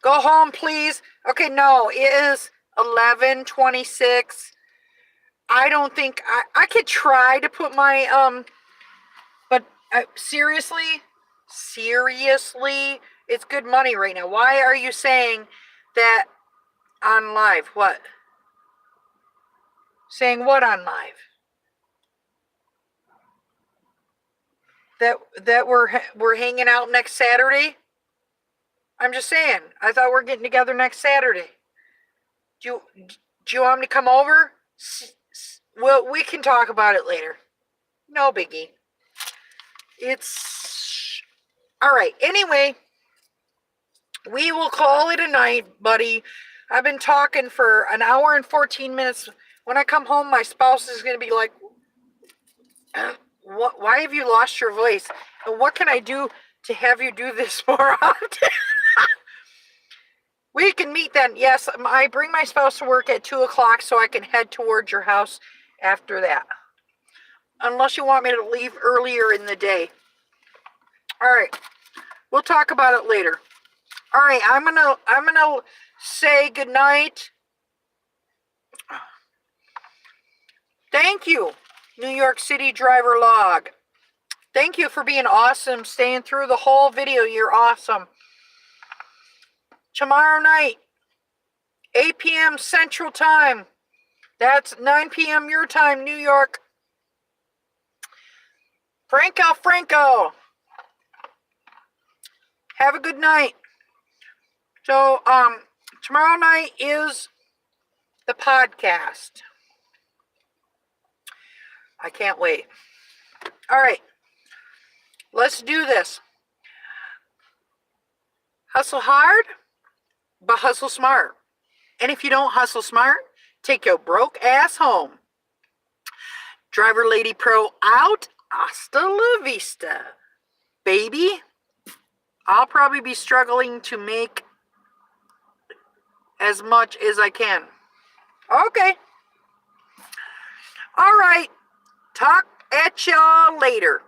Go home, please. Okay, no, it is 11:26. I don't think I could try to put my but seriously, it's good money right now. Why are you saying that on live? What? Saying what on live? That we're hanging out next Saturday? I'm just saying. I thought we're getting together next Saturday. Do you want me to come over? Well, we can talk about it later. No biggie. It's all right. Anyway, we will call it a night, buddy. I've been talking for an hour and 14 minutes. When I come home, my spouse is going to be like, why have you lost your voice? And what can I do to have you do this more often? We can meet then. Yes, I bring my spouse to work at 2 o'clock so I can head towards your house after that. Unless you want me to leave earlier in the day. All right. We'll talk about it later. All right, I'm gonna say goodnight. Thank you, New York City Driver Log. Thank you for being awesome, staying through the whole video. You're awesome. Tomorrow night, 8 p.m. Central Time. That's 9 p.m. your time, New York. Franco. Have a good night. So, tomorrow night is the podcast. I can't wait. All right. Let's do this. Hustle hard, but hustle smart. And if you don't hustle smart, take your broke ass home. DriverLadyPro out. Hasta la vista, baby. I'll probably be struggling to make as much as I can. Okay. All right. Talk at y'all later.